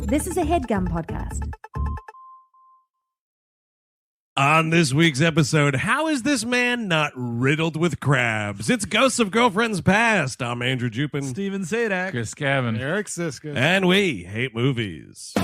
This is a HeadGum podcast. On this week's episode, how is this man not riddled with crabs? It's Ghosts of Girlfriends Past. I'm Andrew Jupin. Steven Sadak. Chris Gavin. Eric Siska. And we hate movies.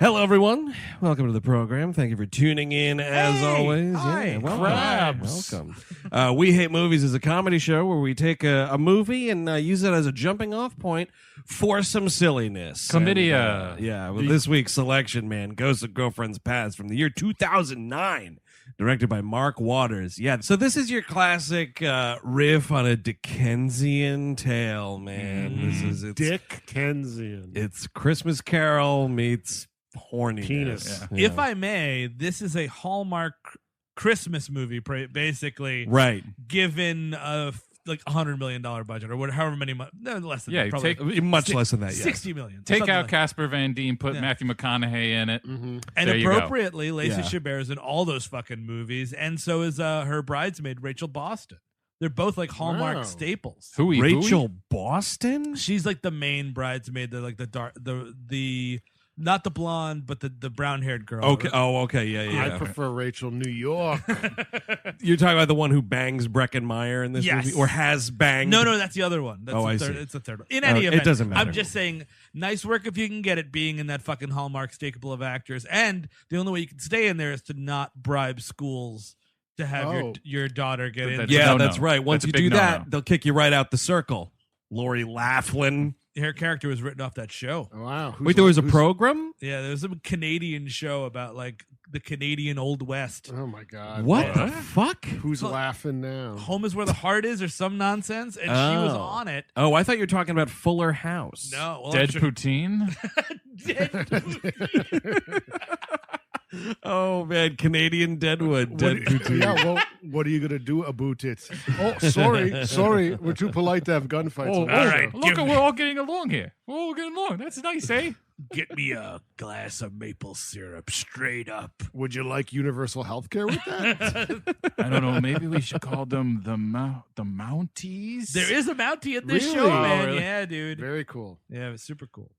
Hello, everyone. Welcome to the program. Thank you for tuning in, as always. Hi, yeah, welcome. crabs. Welcome. We Hate Movies is a comedy show where we take a movie and use it as a jumping-off point for some silliness. Chlamydia. And, this week's selection, man, Ghosts of Girlfriends Past from the year 2009. Directed by Mark Waters. Yeah, so this is your classic riff on a Dickensian tale, man. It's Dickensian. It's Christmas Carol meets horniness. Penis. Yeah. If I may, this is a Hallmark Christmas movie, basically. Right. Given like $100 million budget or whatever, however many, no, less than that. Probably Much less than that, yeah. 60 million. Take something out like Casper Van Dien, put Yeah. Matthew McConaughey in it. Mm-hmm. And There you go. appropriately, Lacey Yeah. Chabert is in all those fucking movies, and so is her bridesmaid, Rachel Boston. They're both like Hallmark Wow. staples. Hooey, Rachel Boston? She's like the main bridesmaid. They're like the dark, the not the blonde, but the brown-haired girl. Okay. Oh, okay. Yeah. I prefer Rachel New York. You're talking about the one who bangs Breckin Meyer in this Yes. movie? Or has banged? No, that's the other one. That's Oh, the I third, see. It's the third one. In any it event, doesn't matter. I'm just saying, nice work if you can get it being in that fucking Hallmark staple of actors. And the only way you can stay in there is to not bribe schools to have your daughter get in. That's Yeah, no-no. that's right. Once That's you a do big that, no-no. they'll kick you right out the circle. Lori Laughlin. Her character was written off that show. Oh, wow. Wait, there was a program? Yeah, there was a Canadian show about like the Canadian Old West. Oh, my God. What the fuck? Who's laughing now? Home is where the heart is, or some nonsense, and she was Oh. on it. Oh, I thought you were talking about Fuller House. No, well, Dead I'm sure- poutine. Oh, man. Canadian Deadwood. Dead poutine. Yeah, well, what are you going to do about it? Oh, sorry. We're too polite to have gunfights. All right. Look, we're all getting along here. We're all getting along. That's nice, eh? Get me a glass of maple syrup, straight up. Would you like universal health care with that? I don't know. Maybe we should call them the Mounties. There is a Mountie in this Really? show, Oh, man. really? Yeah, dude. Very cool. Yeah, it was super cool.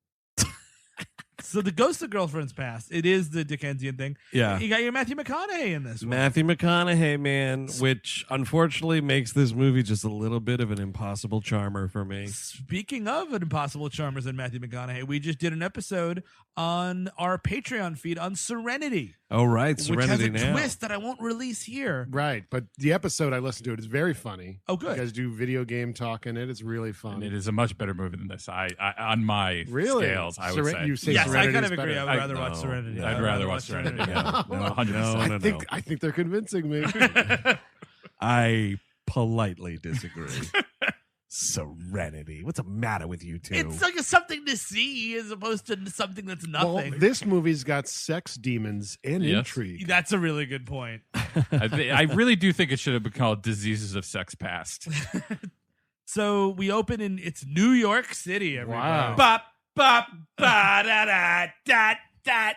So the Ghost of Girlfriends Past, it is the Dickensian thing. Yeah. You got your Matthew McConaughey in this one. Matthew McConaughey, man, which unfortunately makes this movie just a little bit of an impossible charmer for me. Speaking of an Impossible Charmers and Matthew McConaughey, we just did an episode on our Patreon feed on Serenity. Oh, right. Serenity which has a now. twist that I won't release here. Right. But the episode I listened to, it is very funny. Oh, good. You guys do video game talk in it. It's really fun. And it is a much better movie than this. I on my Really? scales, I would say. You say Yes, I Serenity kind is of agree. better. I would rather No. watch Serenity. Yeah. I'd rather watch Serenity. Yeah. No, 100%. I think they're convincing me. I politely disagree. Serenity. What's the matter with you two? It's like a something to see as opposed to something that's Well, nothing. this movie's got sex demons and Yes. intrigue. That's a really good point. I really do think it should have been called Diseases of Sex Past. So we open in it's New York City. Everybody. Wow. Bop bop ba da da da da.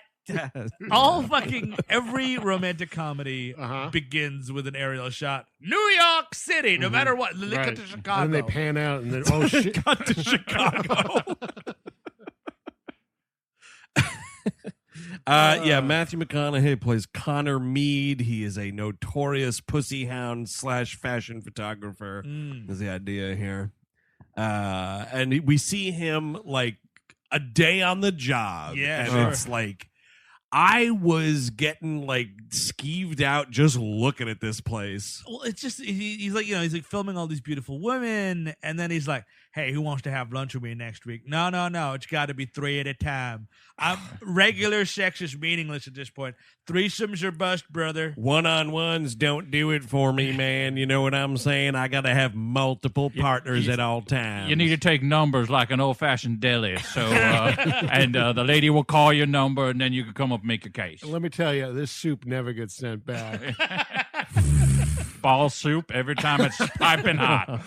All fucking every romantic comedy Uh-huh. begins with an aerial shot. New York City, no matter what. Look Right. at to Chicago. And then they pan out and then, oh, shit. Cut to Chicago. Yeah, Matthew McConaughey plays Connor Mead. He is a notorious pussy hound / fashion photographer. Is the idea here. And we see him like a day on the job. Yeah, and sure. it's like I was getting like skeeved out just looking at this place. Well, it's just he's like, you know, he's like filming all these beautiful women, and then he's like, hey, who wants to have lunch with me next week? No. It's got to be 3 at a time. Regular sex is meaningless at this point. Threesomes are bust, brother. One-on-ones don't do it for me, man. You know what I'm saying? I got to have multiple partners at all times. You need to take numbers like an old-fashioned deli. So, and the lady will call your number, and then you can come up and make your case. Let me tell you, this soup never gets sent back. Ball soup every time it's piping hot.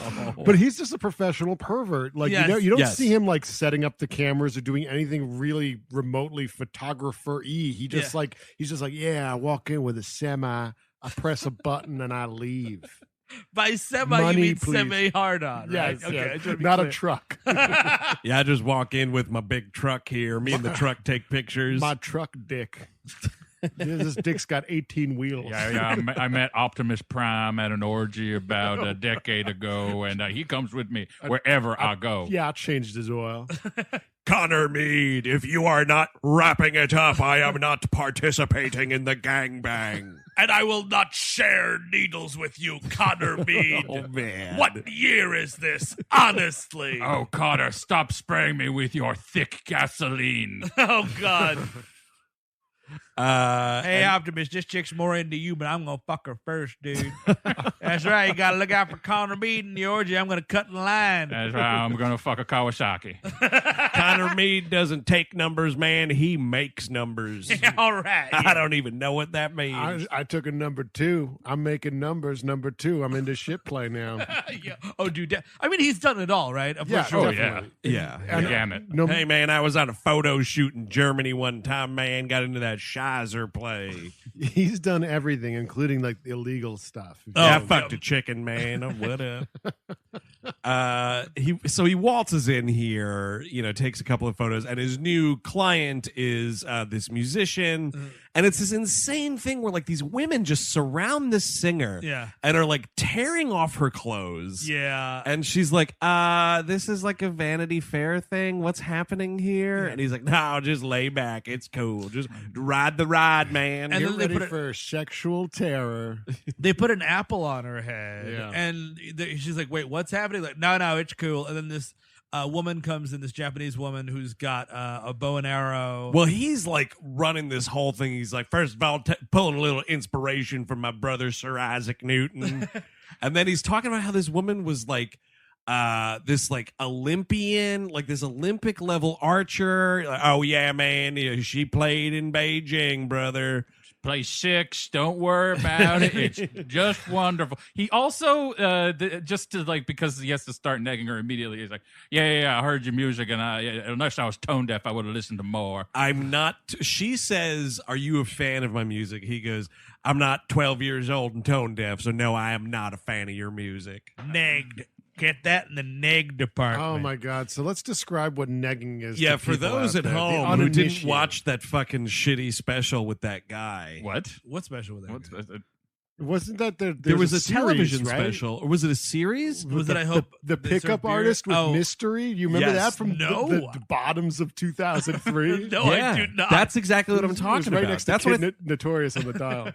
But he's just a professional pervert. Like Yes. you don't Yes. see him like setting up the cameras or doing anything really remotely photographer-y. He's just like, yeah, I walk in with a semi, I press a button and I leave. By semi, you Money, mean please. semi-hard-on, right? Yes, Okay, yes. I just wanna be Not a clear. truck. Yeah, I just walk in with my big truck here. Me and the truck take pictures. My truck dick. This dick's got 18 wheels. Yeah. I met Optimus Prime at an orgy about a decade ago, and he comes with me wherever I go. Yeah, I changed his oil. Connor Mead, if you are not wrapping it up, I am not participating in the gangbang. And I will not share needles with you, Connor Mead. Oh, man. What year is this, honestly? Oh, Connor, stop spraying me with your thick gasoline. Oh, God. Hey, and- Optimus, this chick's more into you, but I'm going to fuck her first, dude. That's right. You got to look out for Connor Mead in the orgy. I'm going to cut in line. That's right. I'm going to fuck a Kawasaki. Connor Mead doesn't take numbers, man. He makes numbers. All right. I don't even know what that means. I took a number 2. I'm making numbers. Number 2. I'm into shit play now. Yeah. Oh, dude. I mean, he's done it all, right? Yeah, sure. definitely. Yeah. And, Gamut. No, Hey, man, I was on a photo shoot in Germany one time, man. Got into that Shizer play. he's done everything, including like illegal stuff. I fucked a chicken, man. What up? He waltzes in here, takes a couple of photos, and his new client is this musician, and it's this insane thing where like these women just surround this singer, and are like tearing off her clothes, and she's like, this is like a Vanity Fair thing. What's happening here? And he's like, no, just lay back. It's cool. Just ride the ride, man. And Get then they ready put for sexual terror. They put an apple on her head, Yeah. and she's like, "Wait, what's happening?" Like, no, it's cool. And then this woman comes in, this Japanese woman who's got a bow and arrow. Well, he's like running this whole thing. He's like, first of all, pulling a little inspiration from my brother, Sir Isaac Newton. And then he's talking about how this woman was like, this like Olympian, like this Olympic level archer. Like, oh, yeah, man. She played in Beijing, brother. Play 6. Don't worry about it. It's just wonderful. He also, just to like, because he has to start negging her immediately. He's like, yeah, I heard your music, and unless I was tone deaf, I would have listened to more. I'm not. She says, "Are you a fan of my music?" He goes, "I'm not 12 years old and tone deaf, so no, I am not a fan of your music." Negged. Get that in the neg department. Oh my God! So let's describe what negging is. Yeah, to for people those out at there, the home who didn't uninitiated. watch that fucking shitty special with that guy. What? What's special with that? What's guy? Wasn't that There was a series, television right? special, or was it a series? Was it? I The- hope the they serve pickup beer? artist with Oh, mystery. You remember Yes. that from No. the bottoms of 2003? No, I do not. That's exactly what I'm It was talking right about. next to That's Kid what Notorious on the dial.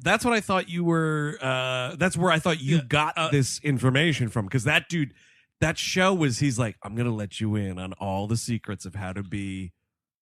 that's what I thought you were. That's where I thought you got this information from, because that dude, that show was. He's like, I'm gonna let you in on all the secrets of how to be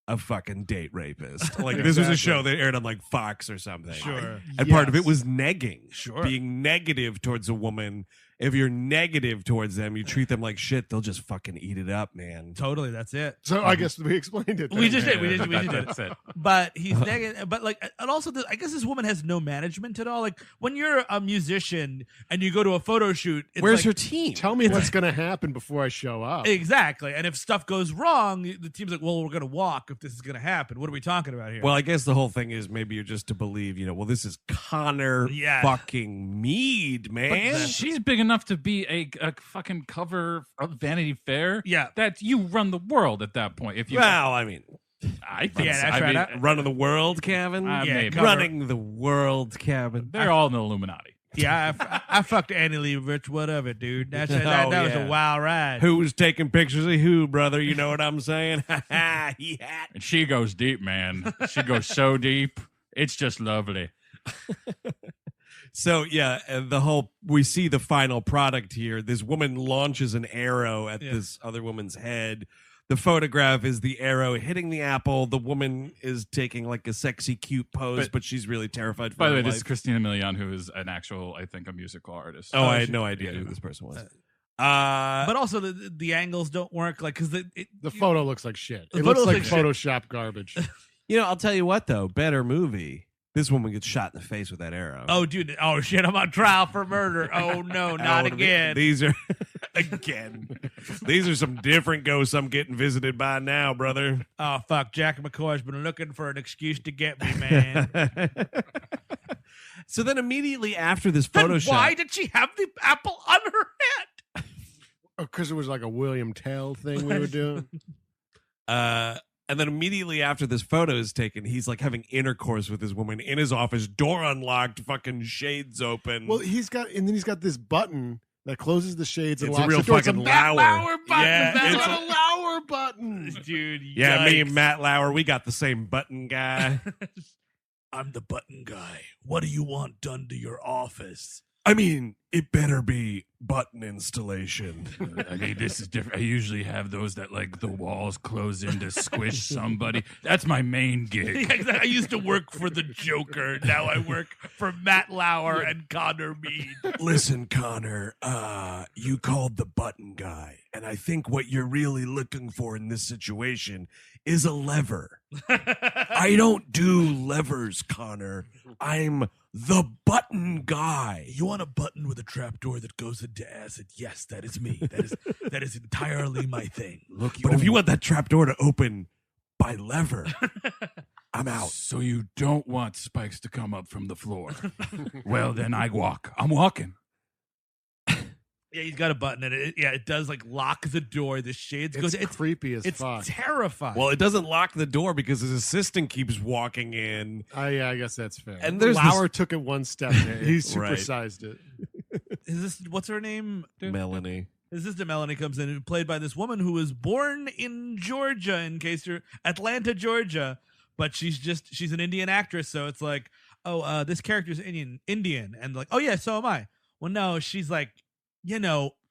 a fucking date rapist. Like this was a Exactly. show that aired on like Fox or something. Sure. And part of it Yes. was negging. Sure. Being negative towards a woman. If you're negative towards them, you treat them like shit, they'll just fucking eat it up, man. Totally, that's it. So I guess we explained it. We then. just did. We just did. That's it. But he's negative. But like, and also, I guess this woman has no management at all. Like, when you're a musician and you go to a photo shoot, it's Where's like, her team? Tell me what's going to happen before I show up. Exactly. And if stuff goes wrong, the team's like, well, we're going to walk if this is going to happen. What are we talking about here? Well, I guess the whole thing is maybe you're just to believe, well, this is Connor fucking Mead, man. She's big enough to be a fucking cover of Vanity Fair. Yeah. That you run the world at that point. If you, Well, I mean, I think Yeah, so. that's I right. mean, running the world, Kevin. Yeah, maybe. cover- Running the world, Kevin. They're all in the Illuminati. yeah, I fucked Annie Leibovitz. What of it, dude? That was yeah. a wild ride. Who's taking pictures of who, brother? You know what I'm saying? Yeah. And she goes deep, man. She goes so deep. It's just lovely. So yeah, we see the final product here. This woman launches an arrow at this other woman's head. The photograph is the arrow hitting the apple. The woman is taking like a sexy, cute pose, but she's really terrified. By the way, her this life. is Christina Milian, who is an actual, I think, a musical artist. Oh, I had no idea who this person was. But also the angles don't work, like because the photo looks like shit. The It photo looks like looks like Photoshop garbage. I'll tell you what though, better movie. This woman gets shot in the face with that arrow. Oh, dude! Oh shit! I'm on trial for murder. Oh no, not again. These are again. These are some different ghosts I'm getting visited by now, brother. Oh fuck! Jack McCoy's been looking for an excuse to get me, man. So then immediately after this Then Photoshop, why did she have the apple on her head? Because it was like a William Tell thing we were doing. And then immediately after this photo is taken, he's like having intercourse with this woman in his office, door unlocked, fucking shades open. Well, he's got this button that closes the shades and It's a locks real the door. It's a fucking Matt Lauer. Lauer button. Yeah, That's it's a Lauer button. Dude, yeah, me yikes. and Matt Lauer, we got the same button guy. I'm the button guy. What do you want done to your office? I mean, it better be button installation. I mean, this is different. I usually have those that like the walls close in to squish somebody. That's my main gig. Yeah, I used to work for the Joker. Now I work for Matt Lauer and Connor Mead. Listen, Connor, you called the button guy, and I think what you're really looking for in this situation is a lever. I don't do levers, Connor. I'm the button guy. You want a button with a trapdoor that goes into acid? Yes, that is me. That is entirely my thing. Look, but if you want that trapdoor to open by lever, I'm out. So you don't want spikes to come up from the floor. Well, then I walk. I'm walking. Yeah, he's got a button, and it does like lock the door. The shades goes. It's creepy as It's fuck. terrifying. Well, it doesn't lock the door because his assistant keeps walking in. Oh, yeah, I guess that's fair. And there's Lauer took it one step. He Right. supersized it. is this what's her name? Melanie. His sister Melanie comes in, played by this woman who was born in Georgia, in case you're Atlanta, Georgia, but she's an Indian actress, so it's like, this character's Indian, and like, oh yeah, so am I. Well, no, she's like,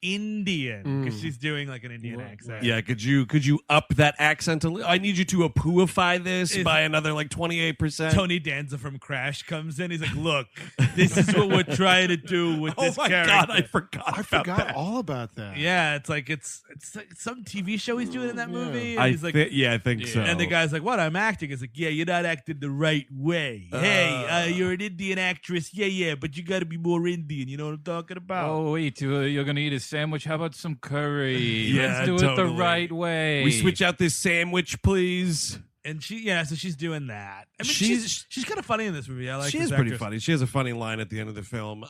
Indian, because she's doing like an Indian accent. Yeah, could you up that accent a little? I need you to apooify this by another like 28%. Tony Danza from Crash comes in. He's like, look, this is what we're trying to do with this character. God, I forgot I about forgot that. all about that. Yeah, it's like it's like some TV show he's doing in that movie. And I he's like, I think so. and the guy's like, what? I'm acting. It's like, yeah, you're not acting the right way. Hey, you're an Indian actress. Yeah, but you got to be more Indian. You know what I'm talking about? Oh, wait, you're going to eat a sandwich? How about some curry? Yeah, Let's do it the totally. right way. We switch out this sandwich, please. And so she's doing that. I mean, She's- she's kind of funny in this movie. I like She this is pretty actress. funny. She has a funny line at the end of the film.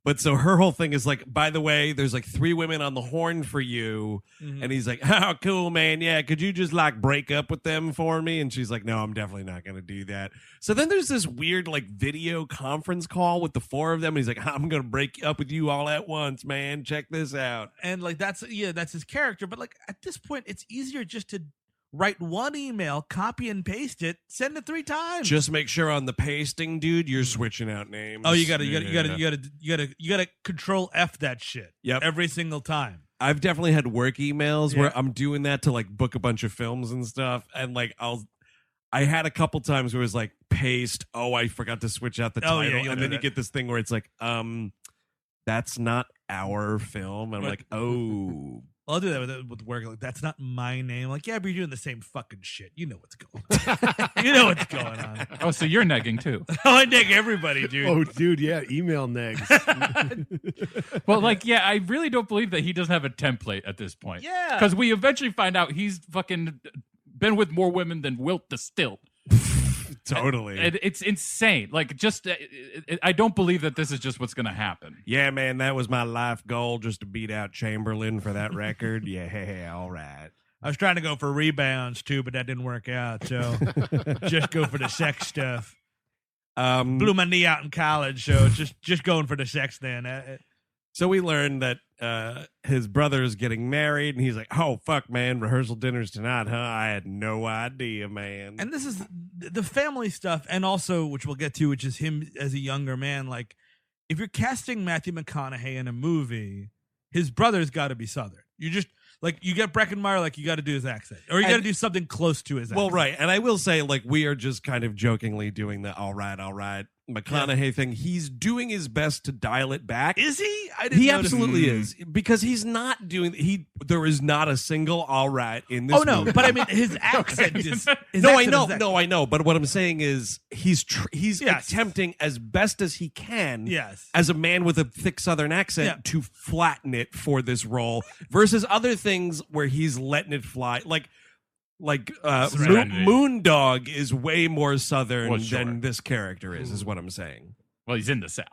But so her whole thing is like, by the way, there's like 3 women on the horn for you. Mhm. And he's like, oh, cool, man. Yeah, could you just like break up with them for me? And she's like, no, I'm definitely not going to do that. So then there's this weird like video conference call with the 4 of them. And he's like, I'm going to break up with you all at once, man. Check this out. And like that's his character. But like at this point, it's easier just to write one email, copy and paste it, send it 3 times. Just make sure on the pasting, dude, you're switching out names. you gotta control F that shit. Yep. Every single time. I've definitely had work emails Yeah. where I'm doing that to like book a bunch of films and stuff. And like I had a couple times where it was like paste. Oh, I forgot to switch out the Oh, yeah, title. you'll And do then you that. get this thing where it's like, that's not our film. And I'm like, oh. I'll do that with work. Like, that's not my name. Like, yeah, but you're doing the same fucking shit. You know what's going on. You know what's going on. Oh, so you're negging too. Oh, I dig everybody, dude. Oh, dude, yeah, email negs. Well, like, yeah, I really don't believe that he doesn't have a template at this point. Yeah. Because we eventually find out he's fucking been with more women than Wilt the Stilt. Totally. And it's insane. Like, just, I don't believe that this is just what's going to happen. Yeah, man, that was my life goal, just to beat out Chamberlain for that record. Yeah, all right. I was trying to go for rebounds too, but that didn't work out. So just go for the sex stuff. Blew my knee out in college, so just going for the sex then. So we learned that his brother is getting married, and he's like, oh, fuck, man, rehearsal dinner's tonight, huh? I had no idea, man. And this is the family stuff, and also, which we'll get to, which is him as a younger man. Like, if you're casting Matthew McConaughey in a movie, his brother's got to be Southern. You just like you get Breckin Meyer, like you got to do his accent, or you got to do something close to his accent. Well, right, and I will say, like, we are just kind of jokingly doing the all right McConaughey thing. He's doing his best to dial it back. Is he? I didn't. He notice. absolutely is, because he's not doing. There is not a single all right in this. Oh no, movie. but I mean his accent is. No, I know. But what I'm saying is he's Yes. attempting as best as he can, Yes. as a man with a thick Southern accent, to flatten it for this role, versus other things where he's letting it fly. Like Serenity. Moondog is way more Southern Well, sure. than this character is what I'm saying. Well, he's in the South.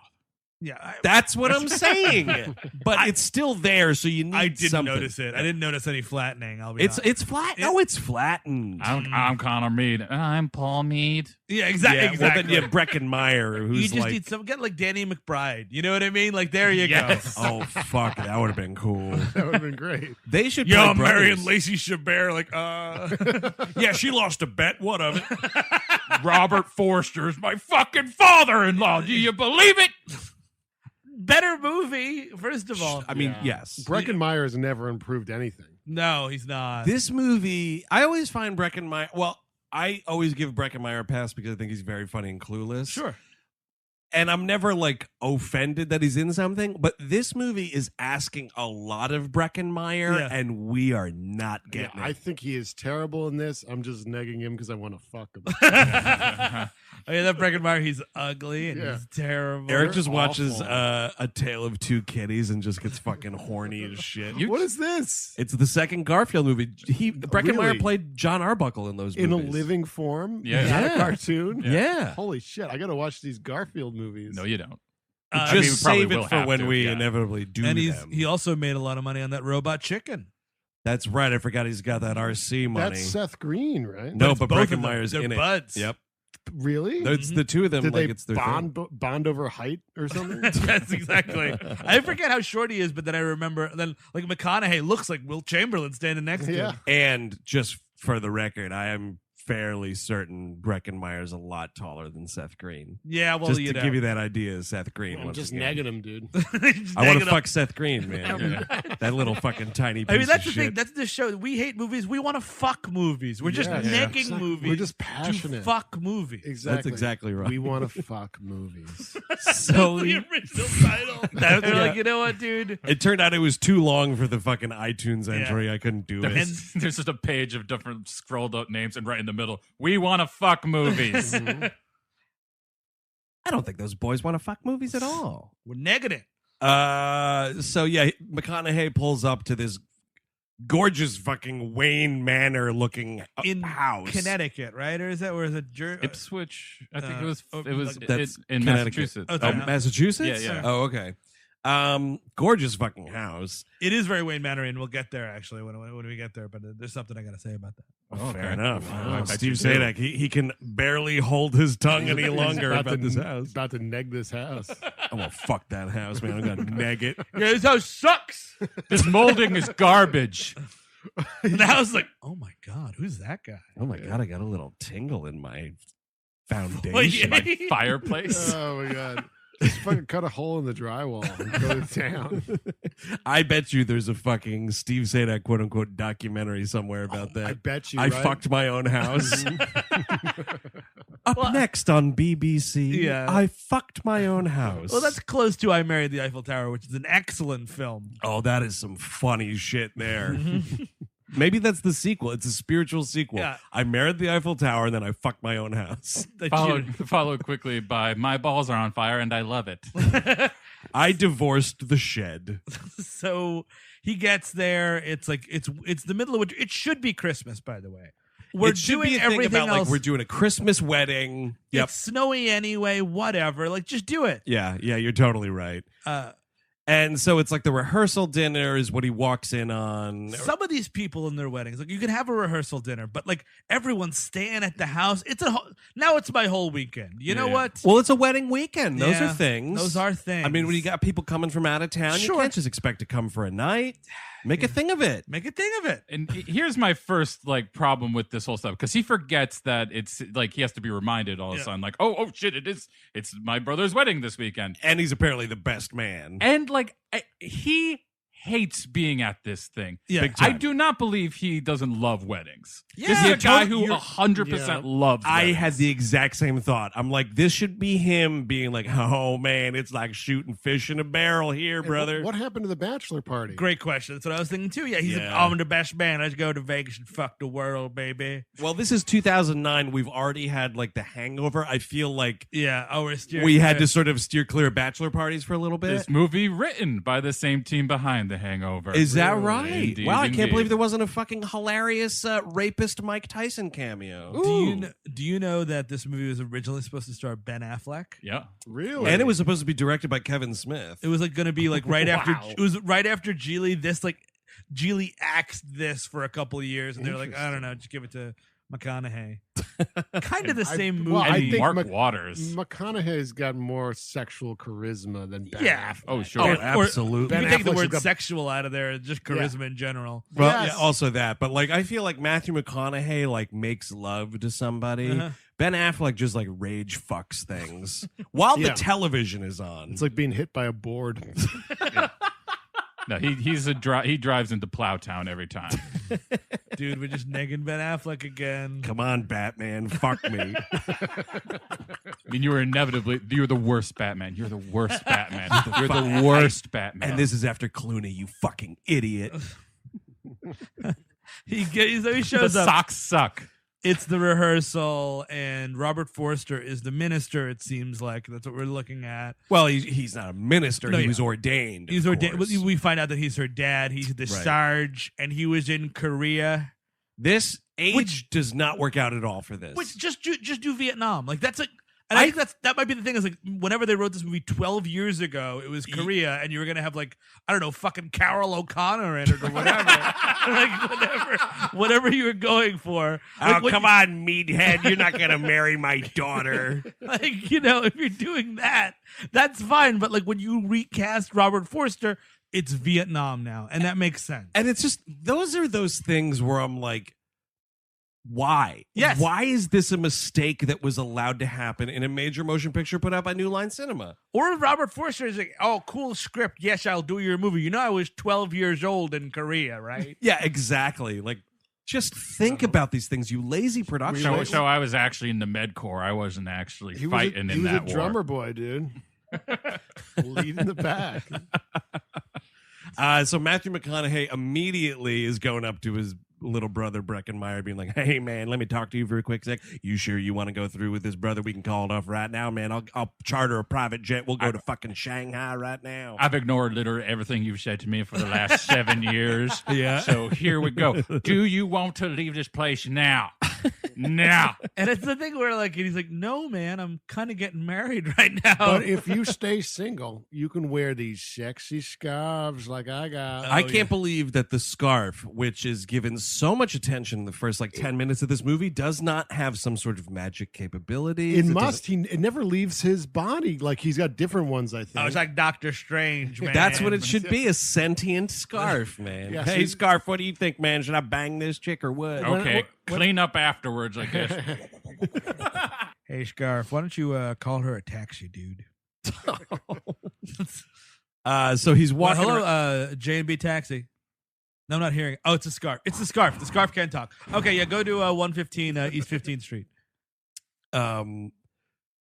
Yeah, That's what I'm saying. But it's still there, so you need I didn't something. notice it. I didn't notice any flattening. I'll be honest. It's flat. No, it's flattened. I'm Connor Mead. I'm Paul Mead. Yeah, exactly. Yeah, well, exactly. then you have Breckin Meyer, who's You just like, need some get like Danny McBride. You know what I mean? Like there you Yes. go. oh fuck, that would have been cool. That would have been great. They should. Yo, play I'm marrying brothers. Lacey Chabert. Like, yeah, she lost a bet. What of it? Robert Forster is my fucking father-in-law. Do you believe it? Better movie, first of all. I mean, yes. Breckin Meyer has never improved anything. No, he's not. This movie, I always find Breckin Meyer. Well, I always give Breckin Meyer a pass because I think he's very funny and clueless. Sure. And I'm never like offended that he's in something, but this movie is asking a lot of Breckin Meyer, Yeah. and we are not Yeah, getting I it. think he is terrible in this. I'm just negging him because I want to fuck him. I mean, that Breckin Meyer, he's ugly and Yeah. he's terrible. Eric just They're watches awful. A Tale of Two Kitties and just gets fucking horny as shit. What is this? It's the second Garfield movie. Breckin Meyer Really? played John Arbuckle in those In a movies. living form? Yeah. Not Yeah. a cartoon? Yeah. Holy shit. I got to watch these Garfield movies. No, you don't. Uh, I mean, we Just probably save it will for have when to, we yeah. inevitably do and them. he also made a lot of money on that Robot Chicken. That's right. I forgot he's got that RC money. That's Seth Green, right? No, It's but both of Breckin them. Meyer's They're in buds. it. Yep. Really? It's the two of them. Did like they it's their bond over height or something? Yes, exactly. I forget how short he is, but then I remember then like McConaughey looks like Will Chamberlain standing next to Yeah. him. And just for the record, I am fairly certain Breckin Meyer's a lot taller than Seth Green. Yeah, well, just you to know. give you that idea, Seth Green. I'm once just again. negging him, dude. I want to fuck Seth Green, man. That little fucking tiny piece I mean, that's of the thing. shit. That's the show. We hate movies. We want to fuck movies. We're just Yeah, negging exactly. movies. We're just passionate. to fuck movies. Exactly. That's exactly right. We want to fuck movies. So The original title. They're like, you know what, dude? it turned out it was too long for the fucking iTunes entry. I couldn't do it. There's just a page of different scrolled up names, and right in the middle, we want to fuck movies. I don't think those boys want to fuck movies at all. We're negative. So yeah, McConaughey pulls up to this gorgeous fucking Wayne Manor looking In house. Connecticut, right? Or is that where is it? Ipswich, I think Uh, it was. It was That's in Connecticut. Massachusetts. Oh, Oh, Massachusetts? Yeah, yeah. Oh, okay. Gorgeous fucking house. It is very Wayne Manor, and we'll get there actually when we get there. But there's something I got to say about that. Oh, okay. fair enough. Wow. I bet Steve you do. Sadak, he can barely hold his tongue any longer about this house. About to neg this house. I'm gonna fuck that house, man. I'm gonna neg it. Yeah, this house sucks. This molding is garbage. And I was like, oh my god, who's that guy? Oh my god, I got a little tingle in my foundation. Well, yeah. My fireplace. Oh my god. Just fucking cut a hole in the drywall and go to town. I bet you there's a fucking Steve Sadak quote unquote documentary somewhere about that. I bet you. I right? fucked my own house. Up next on BBC, Yeah. I fucked my own house. Well, that's close to I Married the Eiffel Tower, which is an excellent film. oh, that is some funny shit there. Maybe that's the sequel. It's a spiritual sequel. Yeah. I married the Eiffel Tower and then I fucked my own house. That Followed quickly by "My balls are on fire and I love it." I divorced the shed. So he gets there. It's like it's the middle of winter. It should be Christmas, by the way. We're It should doing be a thing everything about else. like we're doing a Christmas wedding. Yep. It's snowy anyway. Whatever. Like just do it. Yeah, you're totally right. Uh, And so it's like the rehearsal dinner is what he walks in on. Some of these people in their weddings, like you can have a rehearsal dinner, but like everyone's staying at the house. Now it's my whole weekend. You know Yeah. what? Well, it's a wedding weekend. Those Yeah, are things. Those are things. I mean, when you got people coming from out of town, Sure. you can't just expect to come for a night. Make a thing of it. Make a thing of it. And here's my first like problem with this whole stuff, because he forgets that it's like he has to be reminded all of a sudden, like, oh shit, it's my brother's wedding this weekend, And he's apparently the best man. and like he hates being at this thing. Yeah. Big I time. do not believe he doesn't love weddings. Yeah, This is a guy totally. who 100% loves I weddings. had the exact same thought. I'm like, this should be him being like, oh man, it's like shooting fish in a barrel here, Hey, brother. What happened to the bachelor party? Great question. That's what I was thinking too. Yeah, he's like, Yeah. I'm the best man. Let's go to Vegas and fuck the world, baby. Well, this is 2009. We've already had like the hangover. I feel like Yeah. Oh, we're steering. we had clear. to sort of steer clear of bachelor parties for a little bit. This movie written by the same team behind The Hangover. Is that Really? right? Indeed, Wow, I can't indeed. believe there wasn't a fucking hilarious rapist Mike Tyson cameo. Do you know that this movie was originally supposed to star Ben Affleck? Yeah. Really? And it was supposed to be directed by Kevin Smith. It was like going to be like right after. Wow. It was right after Geely. Geely axed this for a couple of years, and they're like, I don't know, just give it to McConaughey. Kind of the same movie. well, I And think Mark Waters. McConaughey's got more sexual charisma than Ben Yeah. Affleck. Oh, sure. Oh, Or- absolutely. you Ben can take the Affleck's word got- sexual out of there, just charisma in general. Well, Yes. yeah, also that, but like I feel like Matthew McConaughey like makes love to somebody. Uh-huh. Ben Affleck just like rage fucks things while the Yeah. television is on. It's like being hit by a board. No, he drives into Plowtown every time. Dude, we're just negging Ben Affleck again. Come on, Batman, fuck me. I mean, you're the worst Batman. You're the worst Batman. You're the worst Batman. And this is after Clooney, you fucking idiot. He shows the up. socks suck. It's the rehearsal, and Robert Forster is the minister. It seems like that's what we're looking at. Well, he's not a minister. No, he yeah. was ordained. He's of ordained. course. We find out that he's her dad. He's the Right. Sarge, and he was in Korea. This age does not work out at all for this. Which just do Vietnam. Like that's like. And I think that might be the thing is like whenever they wrote this movie 12 years ago, it was Korea, and you were gonna have like I don't know fucking Carol O'Connor in it or whatever, like whatever you were going for. Like, oh, come on, meathead! You're not gonna marry my daughter. Like if you're doing that, that's fine. But like when you recast Robert Forster, it's Vietnam now, and that makes sense. And it's just those are those things where I'm like, why? Yes. Why is this a mistake that was allowed to happen in a major motion picture put out by New Line Cinema? Or if Robert Forster is like, oh, cool script. Yes, I'll do your movie. You know, I was 12 years old in Korea, right? Yeah, exactly. Like, just think about these things, you lazy production. So I was actually in the Med Corps. I wasn't actually He fighting was in that a war. drummer boy, dude. Leading the pack. So Matthew McConaughey immediately is going up to his little brother Breckin Meyer, being like, "Hey man, let me talk to you for a quick sec. You sure you want to go through with this, brother? We can call it off right now, man. I'll charter a private jet. We'll go to fucking Shanghai right now." I've ignored literally everything you've said to me for the last 7 years. Yeah. So here we go. Do you want to leave this place now? Now. And it's the thing where, like, he's like, no, man, I'm kind of getting married right now. But if you stay single, you can wear these sexy scarves like I got. I can't believe that the scarf, which is given so much attention in the first like 10 minutes of this movie, does not have some sort of magic capabilities. It doesn't- must. It never leaves his body. Like he's got different ones. I think. I was like Doctor Strange, man. That's what it should be, a sentient scarf, man. Yeah, Hey, see- Scarf, what do you think, man? Should I bang this chick or what? Okay. Clean up afterwards, I guess. Hey, Scarf, why don't you call her a taxi, dude? So he's walking. Hello, J&B Taxi. No, I'm not hearing. Oh, it's a scarf. It's the scarf. The scarf can't talk. Okay, yeah, go to 115 East 15th Street.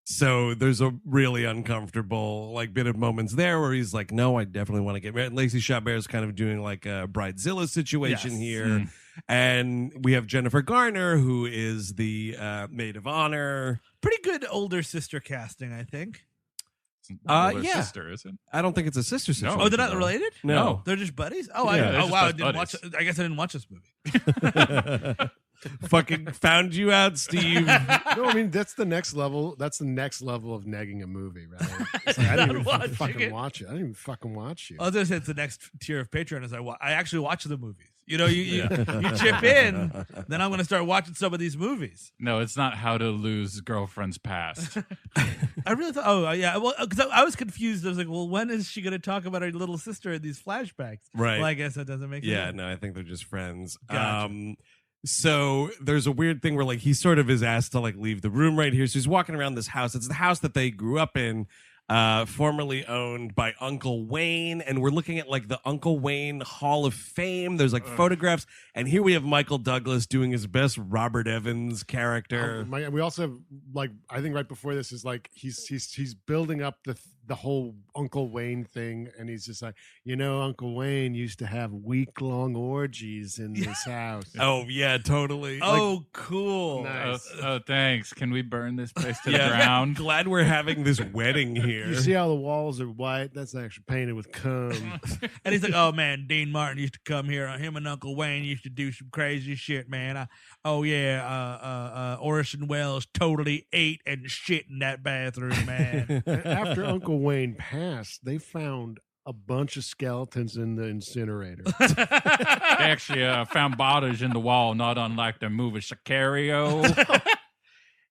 So there's a really uncomfortable like bit of moments there where he's like, "No, I definitely want to get married." Lacey Chabert is kind of doing like a Bridezilla situation Yes. here, and we have Jennifer Garner, who is the maid of honor. Pretty good older sister casting, I think. Older yeah. sister, is it? I don't think it's a sister situation. Oh, they're not though. related? No. They're just buddies? Oh, Yeah, they're oh just wow, I best didn't buddies. watch. I guess I didn't watch this movie. Fucking found you out, Steve. No, I mean that's the next level. That's the next level of negging a movie, right? It's like, I didn't even Watching fucking it. watch it. I didn't even fucking watch you. I was gonna say it's the next tier of Patreon. Is I actually watch the movies. You know, you chip in, then I'm going to start watching some of these movies. No, it's not How to Lose Girlfriend's Past. I really thought, oh, yeah. Well, because I was confused. I was like, well, when is she going to talk about her little sister in these flashbacks? Right. Well, I guess that doesn't make sense. Yeah, no, I think they're just friends. Gotcha. So there's a weird thing where like he sort of is asked to like leave the room right here. So he's walking around this house. It's the house that they grew up in, formerly owned by Uncle Wayne, and we're looking at like the Uncle Wayne Hall of Fame. There's like photographs, and here we have Michael Douglas doing his best Robert Evans character. We also have like I think right before this is like he's building up the whole Uncle Wayne thing, and he's just like, Uncle Wayne used to have week-long orgies in this house. Oh yeah, totally. Oh, cool. Nice. Oh, thanks. Can we burn this place to the ground? Glad we're having this wedding here. You see how the walls are white? That's actually painted with cum. And he's like, oh, man, Dean Martin used to come here. Him and Uncle Wayne used to do some crazy shit, man. Orson Welles totally ate and shit in that bathroom, man. After Uncle Wayne passed, they found a bunch of skeletons in the incinerator. They actually found bodies in the wall, not unlike the movie Sicario.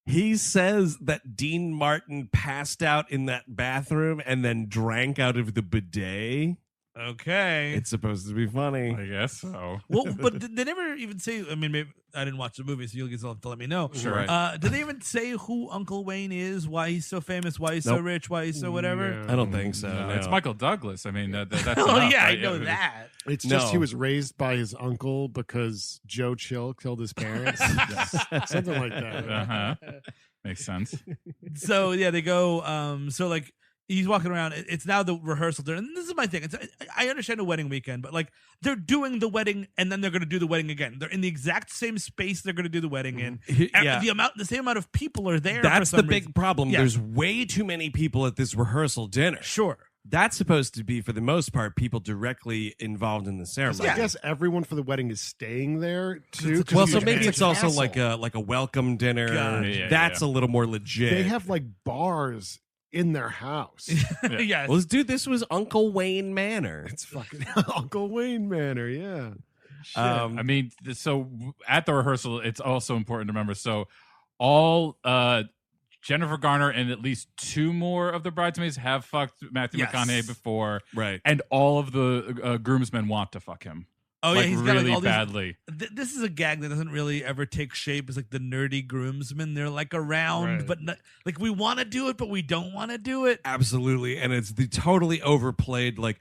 He says that Dean Martin passed out in that bathroom and then drank out of the bidet. Okay. It's supposed to be funny. I guess so. Well, but they never even say, I mean, maybe I didn't watch the movie, so you'll have to let me know. Sure. Right. Did they even say who Uncle Wayne is, why he's so famous, why he's so Nope. rich, why he's so whatever? No. I don't think so. No, no. it's Michael Douglas. I mean, that's Oh, enough, yeah, I right? know that. It's just No. he was raised by his uncle because Joe Chill killed his parents. Something like that. Uh-huh. Makes sense. So, yeah, they go, so like, he's walking around. It's now the rehearsal dinner. And this is my thing. I understand a wedding weekend, but like they're doing the wedding and then they're going to do the wedding again. They're in the exact same space they're going to do the wedding in. Yeah. The same amount of people are there. That's for the some big reason. problem. Yeah. There's way too many people at this rehearsal dinner. Sure. That's supposed to be, for the most part, people directly involved in the ceremony. I guess everyone for the wedding is staying there too. It's a 'cause Well, huge so it's maybe a it's also castle. like a welcome dinner. Gotcha. Yeah, That's yeah. a little more legit. They have like bars in their house. Yes. Well, dude, this was Uncle Wayne Manor. It's fucking Uncle Wayne Manor, yeah. I mean, so at the rehearsal, it's also important to remember. So all Jennifer Garner and at least two more of the bridesmaids have fucked Matthew Yes. McConaughey before, Right. and all of the groomsmen want to fuck him. Oh, like, yeah, he's got really like all badly. This is a gag that doesn't really ever take shape. It's like the nerdy groomsmen. They're like around, Right. but not, like we want to do it, but we don't want to do it. Absolutely. And it's the totally overplayed, like,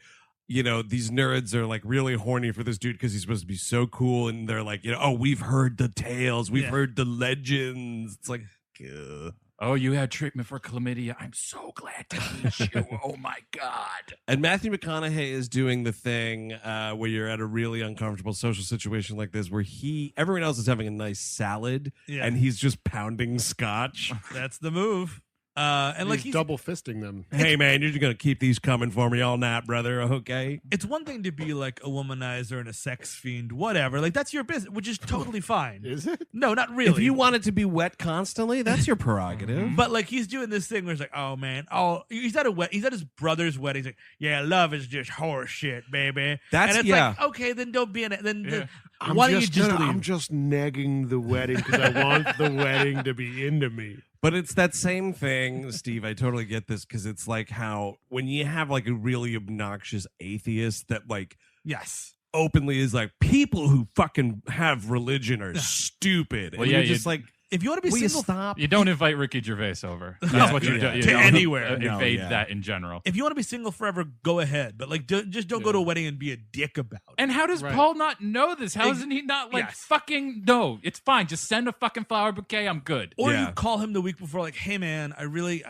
these nerds are like really horny for this dude because he's supposed to be so cool. And they're like, oh, we've heard the tales. We've Yeah. heard the legends. It's like, ugh. Oh, you had treatment for chlamydia. I'm so glad to meet you. Oh my God. And Matthew McConaughey is doing the thing where you're at a really uncomfortable social situation like this, where everyone else is having a nice salad, Yeah. and he's just pounding scotch. That's the move. And like He's double fisting them. Hey, man, you're just gonna keep these coming for me all night, brother. Okay. it's one thing to be like a womanizer and a sex fiend, whatever. Like that's your business, which is totally fine. Is it? No, not really. If you want it to be wet constantly, that's your prerogative. But like he's doing this thing where he's like, oh man, he's at he's at his brother's wedding. He's like, yeah, love is just horse shit, baby. That's- and it's yeah. like, okay, then don't be in it. Then I'm why don't you just leave? I'm just negging the wedding because I want the wedding to be into me. But it's that same thing, Steve. I totally get this, because it's like how when you have like a really obnoxious atheist that like Yes. openly is like, people who fucking have religion are stupid. Well, and yeah, you're just like, If you want to be will you single, stop? You don't invite Ricky Gervais over. That's Yeah, what you yeah. do. You To don't anywhere. No, evade yeah. that in general. if you want to be single forever, go ahead. But like, just don't go to a wedding and be a dick about it. And how does Right. Paul not know this? How doesn't he not like Yes. fucking no? It's fine. Just send a fucking flower bouquet. I'm good. Or Yeah. you call him the week before, like, hey man, I really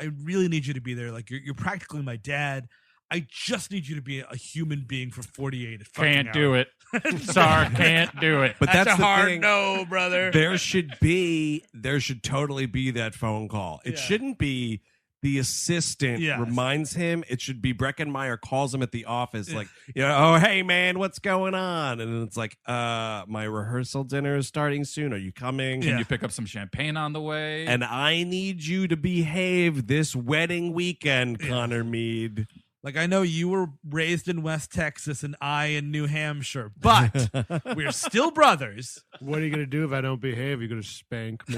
need you to be there. Like, you're practically my dad. I just need you to be a human being for 48 fucking Can't do hours. it. Sorry, can't do it. But that's a the hard thing. no, brother. There should totally be that phone call. It Yeah. shouldn't be the assistant Yes. reminds him. It should be Breckin Meyer calls him at the office, like, oh, hey man, what's going on? And then it's like, my rehearsal dinner is starting soon. Are you coming? Can Yeah. you pick up some champagne on the way? And I need you to behave this wedding weekend, Connor Mead. Like, I know you were raised in West Texas and I in New Hampshire, but we're still brothers. What are you going to do if I don't behave? You're going to spank me?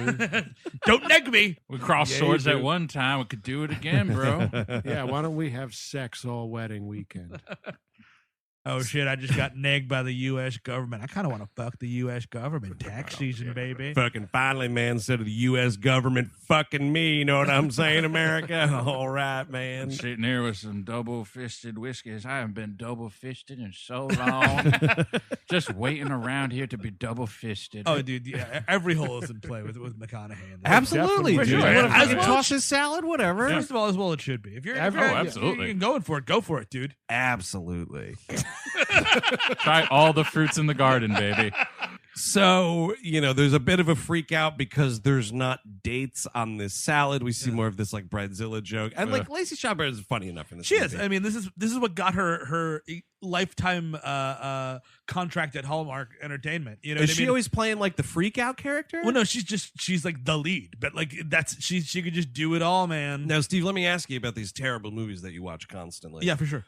Don't neg me. We crossed Yeah, swords you at do. one time. We could do it again, bro. Yeah, why don't we have sex all wedding weekend? Oh, shit, I just got negged by the U.S. government. I kind of want to fuck the U.S. government. Tax season, baby. Fucking finally, man, instead of the U.S. government fucking me, you know what I'm saying, America? All right, man. Sitting here with some double-fisted whiskeys. I haven't been double-fisted in so long. Just waiting around here to be double-fisted. Oh, dude, yeah, every hole is in play with McConaughey. In this. Absolutely, Definitely. dude. For sure. You want to As fucking well- toss his salad? Whatever. First of all, as well it should be. If you're, absolutely. you're going for it, go for it, dude. Absolutely. Try all the fruits in the garden, baby. So, there's a bit of a freak out because there's not dates on this salad. We see more of this like Bridezilla joke. And like Lacey Chabert is funny enough in this She movie. is. I mean, this is what got her lifetime contract at Hallmark Entertainment. You know, Is what I she mean? always playing like the freak out character? Well, no, she's like the lead, but like she could just do it all, man. Now, Steve, let me ask you about these terrible movies that you watch constantly. Yeah, for sure.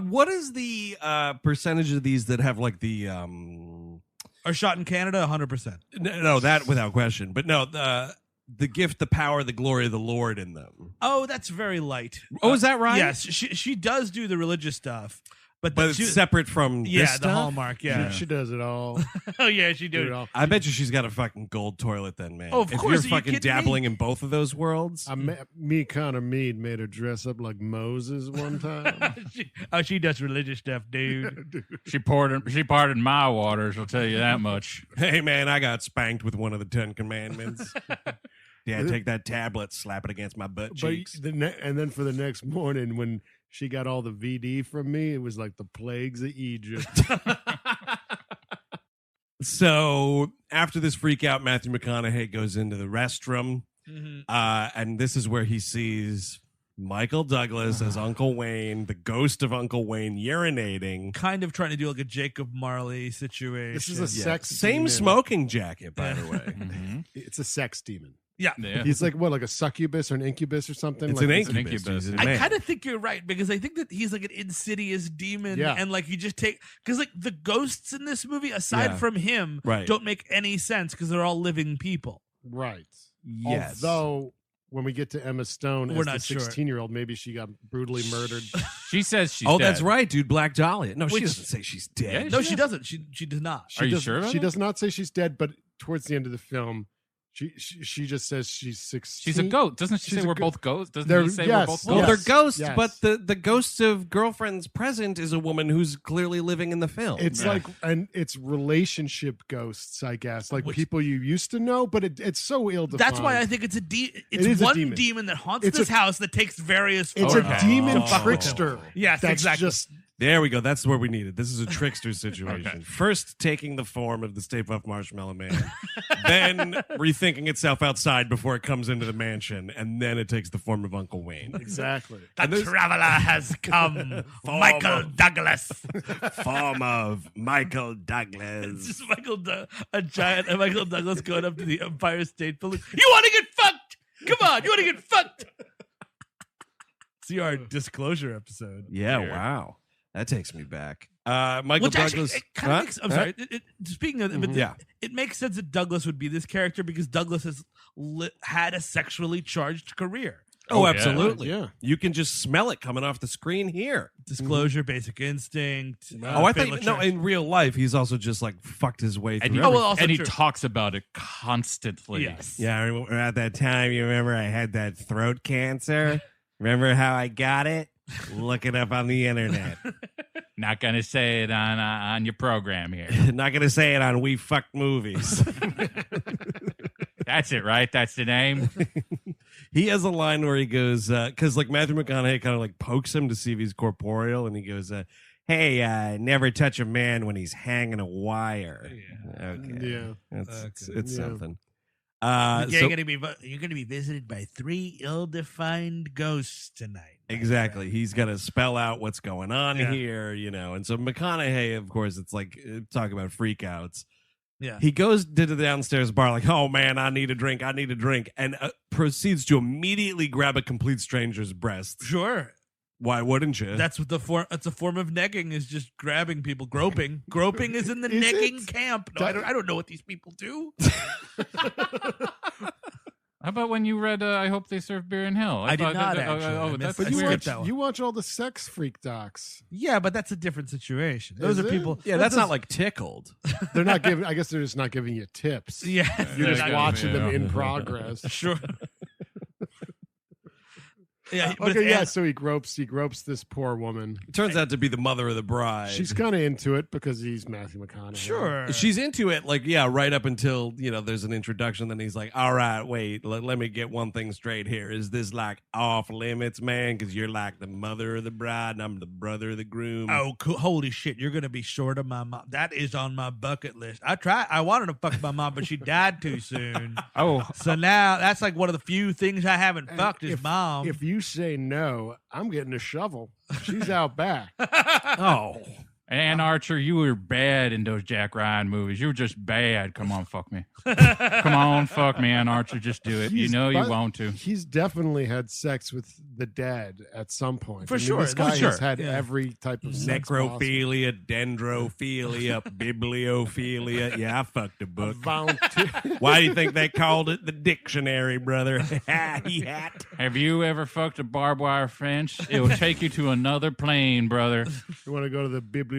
What is the percentage of these that have like the Are shot in Canada 100%. no, that without question, but no, the gift, the power, the glory of the Lord in them. Oh, that's very light. Oh, is that right? Yes, she does do the religious stuff, but But it's separate from this the stuff? Hallmark. Yeah. She does it all. Oh yeah, she Do did. it all. I bet you she's got a fucking gold toilet then, man. Oh, of if course, you're are you fucking kidding dabbling me? in both of those worlds. Connor Mead made her dress up like Moses one time. she does religious stuff, dude. She parted my waters, I'll tell you that much. Hey, man, I got spanked with one of the 10 Commandments. Yeah, take that tablet, slap it against my butt But cheeks. and then for the next morning, when she got all the VD from me, it was like the plagues of Egypt. So after this freak out, Matthew McConaughey goes into the restroom, and this is where he sees Michael Douglas as Uncle Wayne, the ghost of Uncle Wayne, urinating. Kind of trying to do like a Jacob Marley situation. This is a sex Same demon. smoking jacket, by the way. Mm-hmm. It's a sex demon. Yeah. Yeah. He's like what, like a succubus or an incubus or something? It's like an this- incubus. incubus. He's a I man. kind of think you're right because I think that he's like an insidious demon, Yeah. and like you just take because like the ghosts in this movie, aside Yeah. from him, Right. don't make any sense because they're all living people. Right. Yes. Although when we get to Emma Stone We're as not the sure. 16-year-old, maybe she got brutally murdered. She says she's Oh, dead. that's right, dude. Black Dahlia. No, she Which- doesn't say she's dead. No, she doesn't. She does not. She Are you does, sure about She that? does not say she's dead, but towards the end of the film, she just says she's 16. She's a ghost. Doesn't she She's say a we're go- both ghosts? Doesn't They're- he say yes. we're both Well, ghosts? they're ghosts, Yes. but the ghosts of girlfriends present is a woman who's clearly living in the film. It's Yeah. like, and it's relationship ghosts, I guess, like Which- people you used to know, but it's so ill-defined. That's why I think it's It is a one demon. demon that haunts It's this a- house that takes various it's forms. a demon Oh. trickster. Yes, That's exactly. just There we go. That's where we need it. This is a trickster situation. Okay. First, taking the form of the Stay Puft Marshmallow Man, then rethinking itself outside before it comes into the mansion, and then it takes the form of Uncle Wayne. exactly. The traveler has come, Michael Douglas. Form of Michael It's Douglas. just a giant Michael Douglas going up to the Empire State Building. You want to get fucked? Come on, you want to get fucked? See our disclosure episode. Yeah, wow. That takes me back. Michael Which actually, Douglas. it kind of Huh? makes. I'm Huh? sorry. Speaking of, but Yeah. it makes sense that Douglas would be this character because Douglas has had a sexually charged career. Oh, yeah. absolutely. Yeah. You can just smell it coming off the screen here. Disclosure, Basic Instinct. Oh, I Fatal thought no. Attraction. In real life, he's also just like fucked his way And through. he, Oh, well, also and he true. talks about it constantly. Yes. Yeah, I remember at that time, you remember I had that throat cancer? Remember how I got it? Look it up on the internet. Not gonna say it on your program here. Not going to say it on We Fucked Movies. That's it, right? That's the name. He has a line where he goes, because like Matthew McConaughey kind of like pokes him to see if he's corporeal, and he goes, hey, never touch a man when he's hanging a wire. Okay. Yeah. It's Yeah. something. You're gonna be visited by 3 ill-defined ghosts tonight. Exactly. He's got to spell out what's going on Yeah. here, And so McConaughey, of course, it's like talk about freakouts. Yeah. He goes to the downstairs bar like, oh, man, I need a drink, and proceeds to immediately grab a complete stranger's breast. Sure. Why wouldn't you? That's what it's a form of negging, is just grabbing people, groping. Groping is in the Is negging it? camp. No, I don't know what these people do. How about when you read I Hope They Serve Beer in Hell? I did not, actually. I That's missed- But I weird. skipped that one. you watch all the sex freak docs. Yeah, but that's a different situation. Those Is are it? people. yeah, that's not like Tickled. They're not giving. I guess they're just not giving you tips. Yeah, You're just Yeah, watching them yeah. in progress. sure. Yeah, but Okay, it's yeah. Anne- So he gropes this poor woman. Turns out to be the mother of the bride. She's kind of into it because he's Matthew McConaughey. Sure. She's into it, like, yeah, right up until, there's an introduction. Then he's like, all right, wait, let me get one thing straight here. Is this like off limits, man? Because you're like the mother of the bride and I'm the brother of the groom. Oh, cool. Holy shit! You're gonna be short of my mom. That is on my bucket list. I wanted to fuck my mom, but she died too soon. Oh, So now that's like one of the few things I haven't And fucked is mom. If you say no, I'm getting a shovel. She's out back. Oh. Ann Archer, you were bad in those Jack Ryan movies. You were just bad. Come on, fuck me. Come on, fuck me, Ann Archer. Just do it. You know you But want to. He's definitely had sex with the dead at some point. For I mean, sure, This for guy sure. has had Yeah. every type of sex Necrophilia, dendrophilia, bibliophilia. Yeah, I fucked a book. possible. Why do you think they called it the dictionary, brother? He hat. Have you ever fucked a barbed wire fence? It will take you to another plane, brother. You want to go to the biblioteca?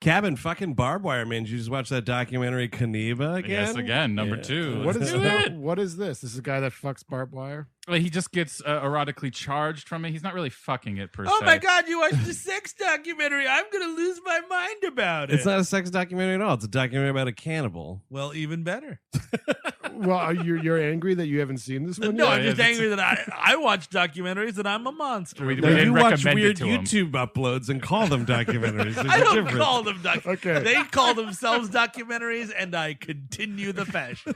Cabin fucking barbed wire, man. Did you just watch that documentary Kaneva again? Yes, again, number Yeah. 2. What Let's is do it. what is this? This is a guy that fucks barbed wire? Well, he just gets erotically charged from it. He's not really fucking it per oh se. my god, you watched the sex documentary? I'm gonna lose my mind about it. It's not a sex documentary at all. It's a documentary about a cannibal. Well, even better. Well, you're angry that you haven't seen this one No, yet? I'm just it's- angry that I watch documentaries and I'm a monster. We No, didn't you watch recommend it weird to him. YouTube uploads and call them documentaries. There's I a don't difference. call them documentaries. Okay. They call themselves documentaries, and I continue the fashion.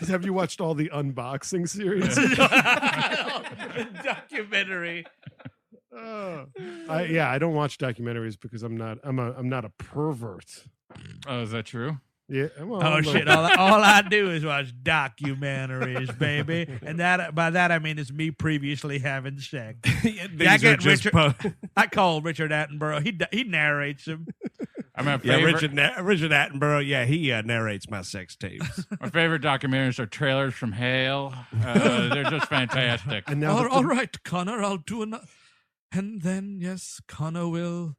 Have you watched all the unboxing series? Documentary. I don't watch documentaries because I'm not a pervert. Oh, is that true? Yeah. Well, Oh I'm shit! All I do is watch documentaries, baby, and that by that I mean it's me previously having sex. These I are get just Richard. I call Richard Attenborough. He narrates them. I mean, Yeah, Richard Attenborough. Yeah, he narrates my sex tapes. my favorite documentaries are trailers from hell. They're just fantastic. And now All right, Connor, I'll do another. And then yes, Connor will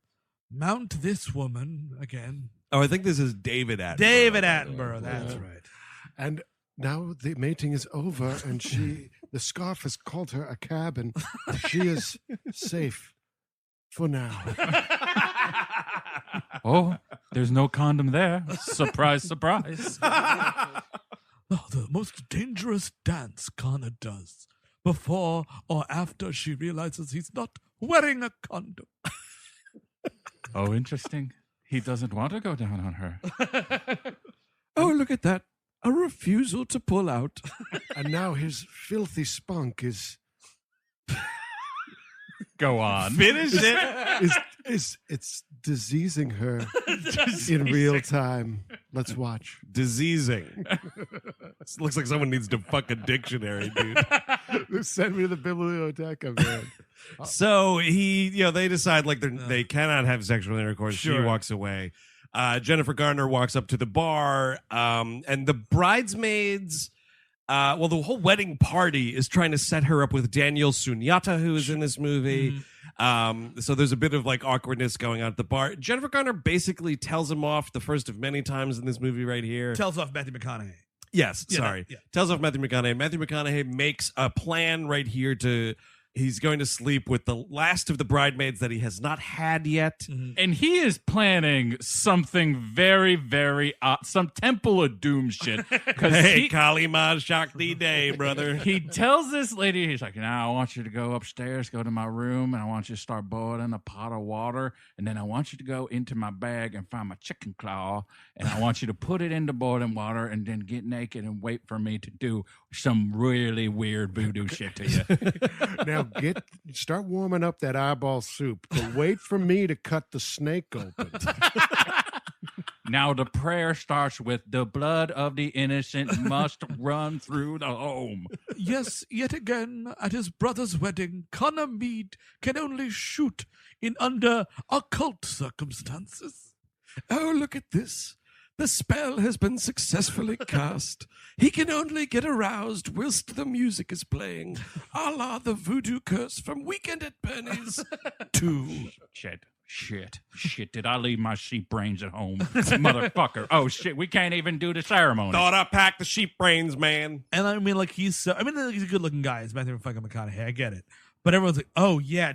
mount this woman again. Oh, I think this is David Attenborough. David Attenborough. That's right. And now the mating is over, and the scarf has called her a cab, and she is safe for now. Oh, there's no condom there. Surprise, surprise. Oh, the most dangerous dance Connor does before or after she realizes he's not wearing a condom. Oh, interesting. He doesn't want to go down on her. Oh, look at that. A refusal to pull out. And now his filthy spunk is Go on. Finish it. it's diseasing her in real time. Let's watch. Diseasing. This looks like someone needs to fuck a dictionary, dude. Send me to the biblioteca, man. So they decide like they cannot have sexual intercourse. She Sure. walks away. Jennifer Garner walks up to the bar, and the bridesmaids. The whole wedding party is trying to set her up with Daniel Sunjata, who is in this movie. So there's a bit of like awkwardness going on at the bar. Jennifer Garner basically tells him off the first of many times in this movie right here. Tells off Matthew McConaughey. Yes, Yeah, sorry. yeah. Tells off Matthew McConaughey. Matthew McConaughey makes a plan right here he's going to sleep with the last of the bridesmaids that he has not had yet. And he is planning something very, very some Temple of Doom shit. Because Hey, Kali Ma Shakti Day, brother. he tells this lady, he's like, now I want you to go upstairs, go to my room, and I want you to start boiling a pot of water. And then I want you to go into my bag and find my chicken claw. And I want you to put it into boiling water and then get naked and wait for me to do some really weird voodoo shit to you. Now start warming up that eyeball soup, but wait for me to cut the snake open. Now the prayer starts with the blood of the innocent must run through the home. Yes, yet again, at his brother's wedding, Connor Mead can only shoot in under occult circumstances. Oh, look at this. The spell has been successfully cast. He can only get aroused whilst the music is playing, a la the voodoo curse from Weekend at Bernie's 2. Shit. Did I leave my sheep brains at home? Motherfucker. Oh, shit. We can't even do the ceremony. Thought I packed the sheep brains, man. And I mean, like, he's a good looking guy. He's Matthew fucking McConaughey. I get it. But everyone's like, oh, yeah,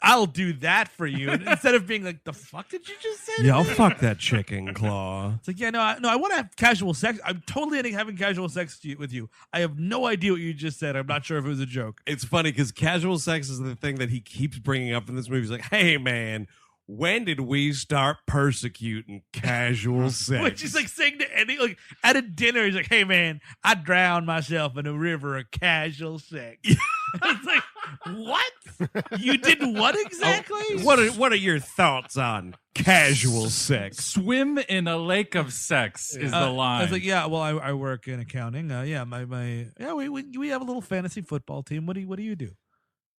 I'll do that for you. And instead of being like, the fuck did you just say? Yeah, I'll fuck that chicken claw. It's like, yeah, no, I want to have casual sex. I'm totally having casual sex with you. I have no idea what you just said. I'm not sure if it was a joke. It's funny because casual sex is the thing that he keeps bringing up in this movie. He's like, hey, man, when did we start persecuting casual sex? Which is like saying to any, like, at a dinner, he's like, hey, man, I drowned myself in a river of casual sex. It's like, what? You did what exactly? What are your thoughts on casual sex? Swim in a lake of sex is the line. I was like, yeah, well, I work in accounting. We have a little fantasy football team. What do you do?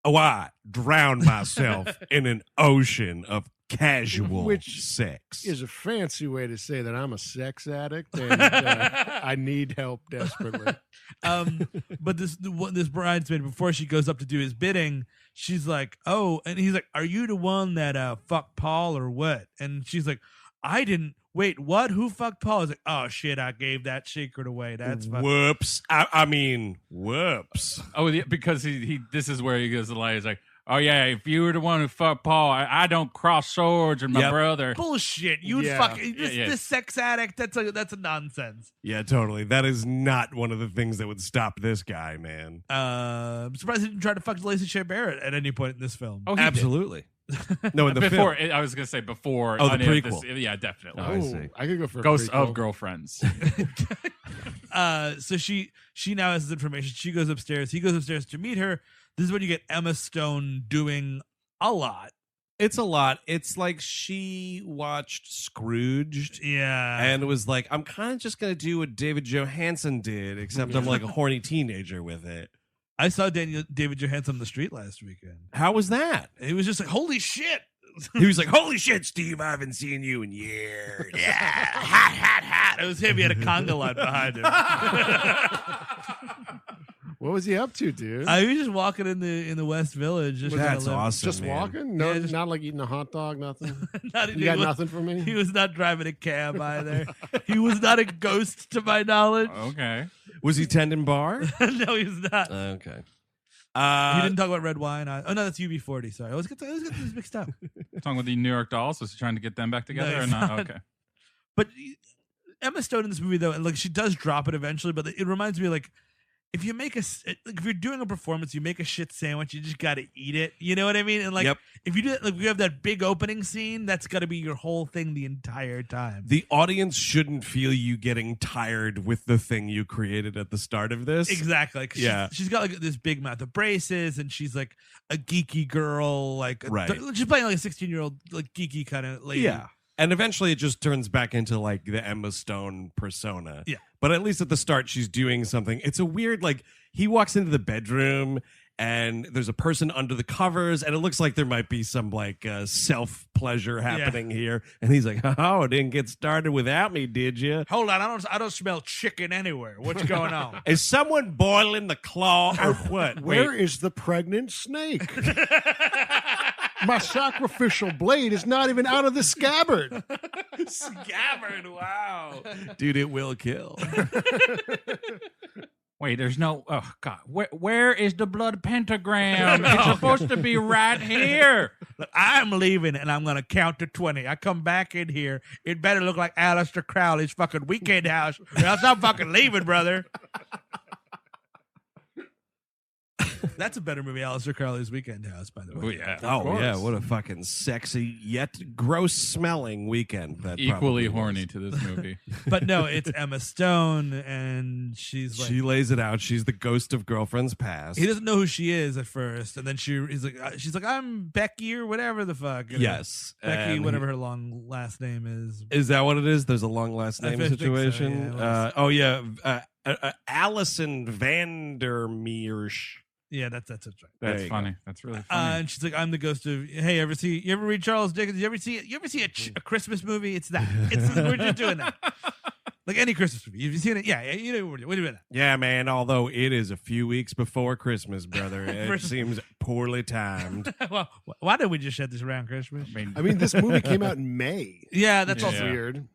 Oh, I drowned myself in an ocean of casual sex. Is a fancy way to say that I'm a sex addict and I need help desperately. But this bridesmaid, before she goes up to do his bidding, she's like, oh, and he's like, are you the one that fucked Paul or what? And she's like, I didn't. Wait, what? Who fucked Paul? I was like, oh shit, I gave that secret away. That's whoops. I mean, whoops. Oh, yeah, because he this is where he goes the lie. He's like, oh yeah, if you were the one who fucked Paul, I don't cross swords with my brother. Bullshit. You would fucking this sex addict. That's a nonsense. Yeah, totally. That is not one of the things that would stop this guy, man. I'm surprised he didn't try to fuck Lacey Chabert at any point in this film. Oh, absolutely. No, in the before film. I was gonna say before. Oh, the prequel. Yeah, definitely. I see. I could go for Ghosts a prequel. of Girlfriends. So she now has this information. She goes upstairs. He goes upstairs to meet her. This is when you get Emma Stone doing a lot. It's a lot. It's like she watched Scrooged. Yeah. And was like, I'm kind of just going to do what David Johansen did, except I'm like a horny teenager with it. I saw David Johansen on the street last weekend. How was that? He was just like, holy shit. He was like, holy shit, Steve, I haven't seen you in years. Yeah. Hot. It was him. He had a conga line behind him. What was he up to, dude? He was just walking in the West Village. That's awesome. Just man. walking? No, Yeah, not like eating a hot dog, nothing. You got nothing for me? He was not driving a cab either. He was not a ghost, to my knowledge. Okay. Was he tending bar? No, he was not. Okay. He didn't talk about red wine. Oh no, that's UB40. Sorry, I was getting this mixed up. Talking with the New York Dolls. Was he trying to get them back together No, or he's not? not. Okay. But Emma Stone in this movie, though, and like she does drop it eventually, but it reminds me like if you're doing a performance, you make a shit sandwich, you just got to eat it. You know what I mean? And like if you do it, like you have that big opening scene, that's got to be your whole thing the entire time. The audience shouldn't feel you getting tired with the thing you created at the start of this. Exactly. She's got like this big mouth of braces, and she's like a geeky girl, like she's playing like a 16-year-old like geeky kind of lady. Yeah. And eventually it just turns back into like the Emma Stone persona. Yeah. But at least at the start, she's doing something. It's a weird, like, he walks into the bedroom and there's a person under the covers and it looks like there might be some like self-pleasure happening here. And he's like, oh, it didn't get started without me, did you? Hold on. I don't smell chicken anywhere. What's going on? Is someone boiling the claw or what? Where is the pregnant snake? My sacrificial blade is not even out of the scabbard. Scabbard, wow. Dude, it will kill. Wait, there's no. Oh God, where is the blood pentagram? It's supposed to be right here. Look, I'm leaving, and I'm gonna count to 20. I come back in here. It better look like Aleister Crowley's fucking weekend house, or else I'm fucking leaving, brother. That's a better movie, Aleister Crowley's Weekend House, by the way. Oh yeah. Oh yeah, what a fucking sexy yet gross smelling weekend. That Equally probably horny was. to this movie. But no, it's Emma Stone, and she's like, She lays it out. She's the ghost of girlfriends past. he doesn't know who she is at first, and then she's like, I'm Becky or whatever the fuck. You know? Yes, Becky, and whatever her long last name is. Is that what it is? There's a long last I name think so, situation. yeah, Oh yeah, Allison Vandermeersch. Yeah, that's right. There That's you funny. That's really funny. And she's like, I'm the ghost of. Hey, you ever read Charles Dickens? You ever see a Christmas movie? It's that. We're just doing that. Like any Christmas movie. Have you seen it? Yeah, you know we're doing that. Yeah, man. Although it is a few weeks before Christmas, brother, it seems poorly timed. Well, why didn't we just shut this around Christmas? I mean, this movie came out in May. Yeah, that's It's also weird.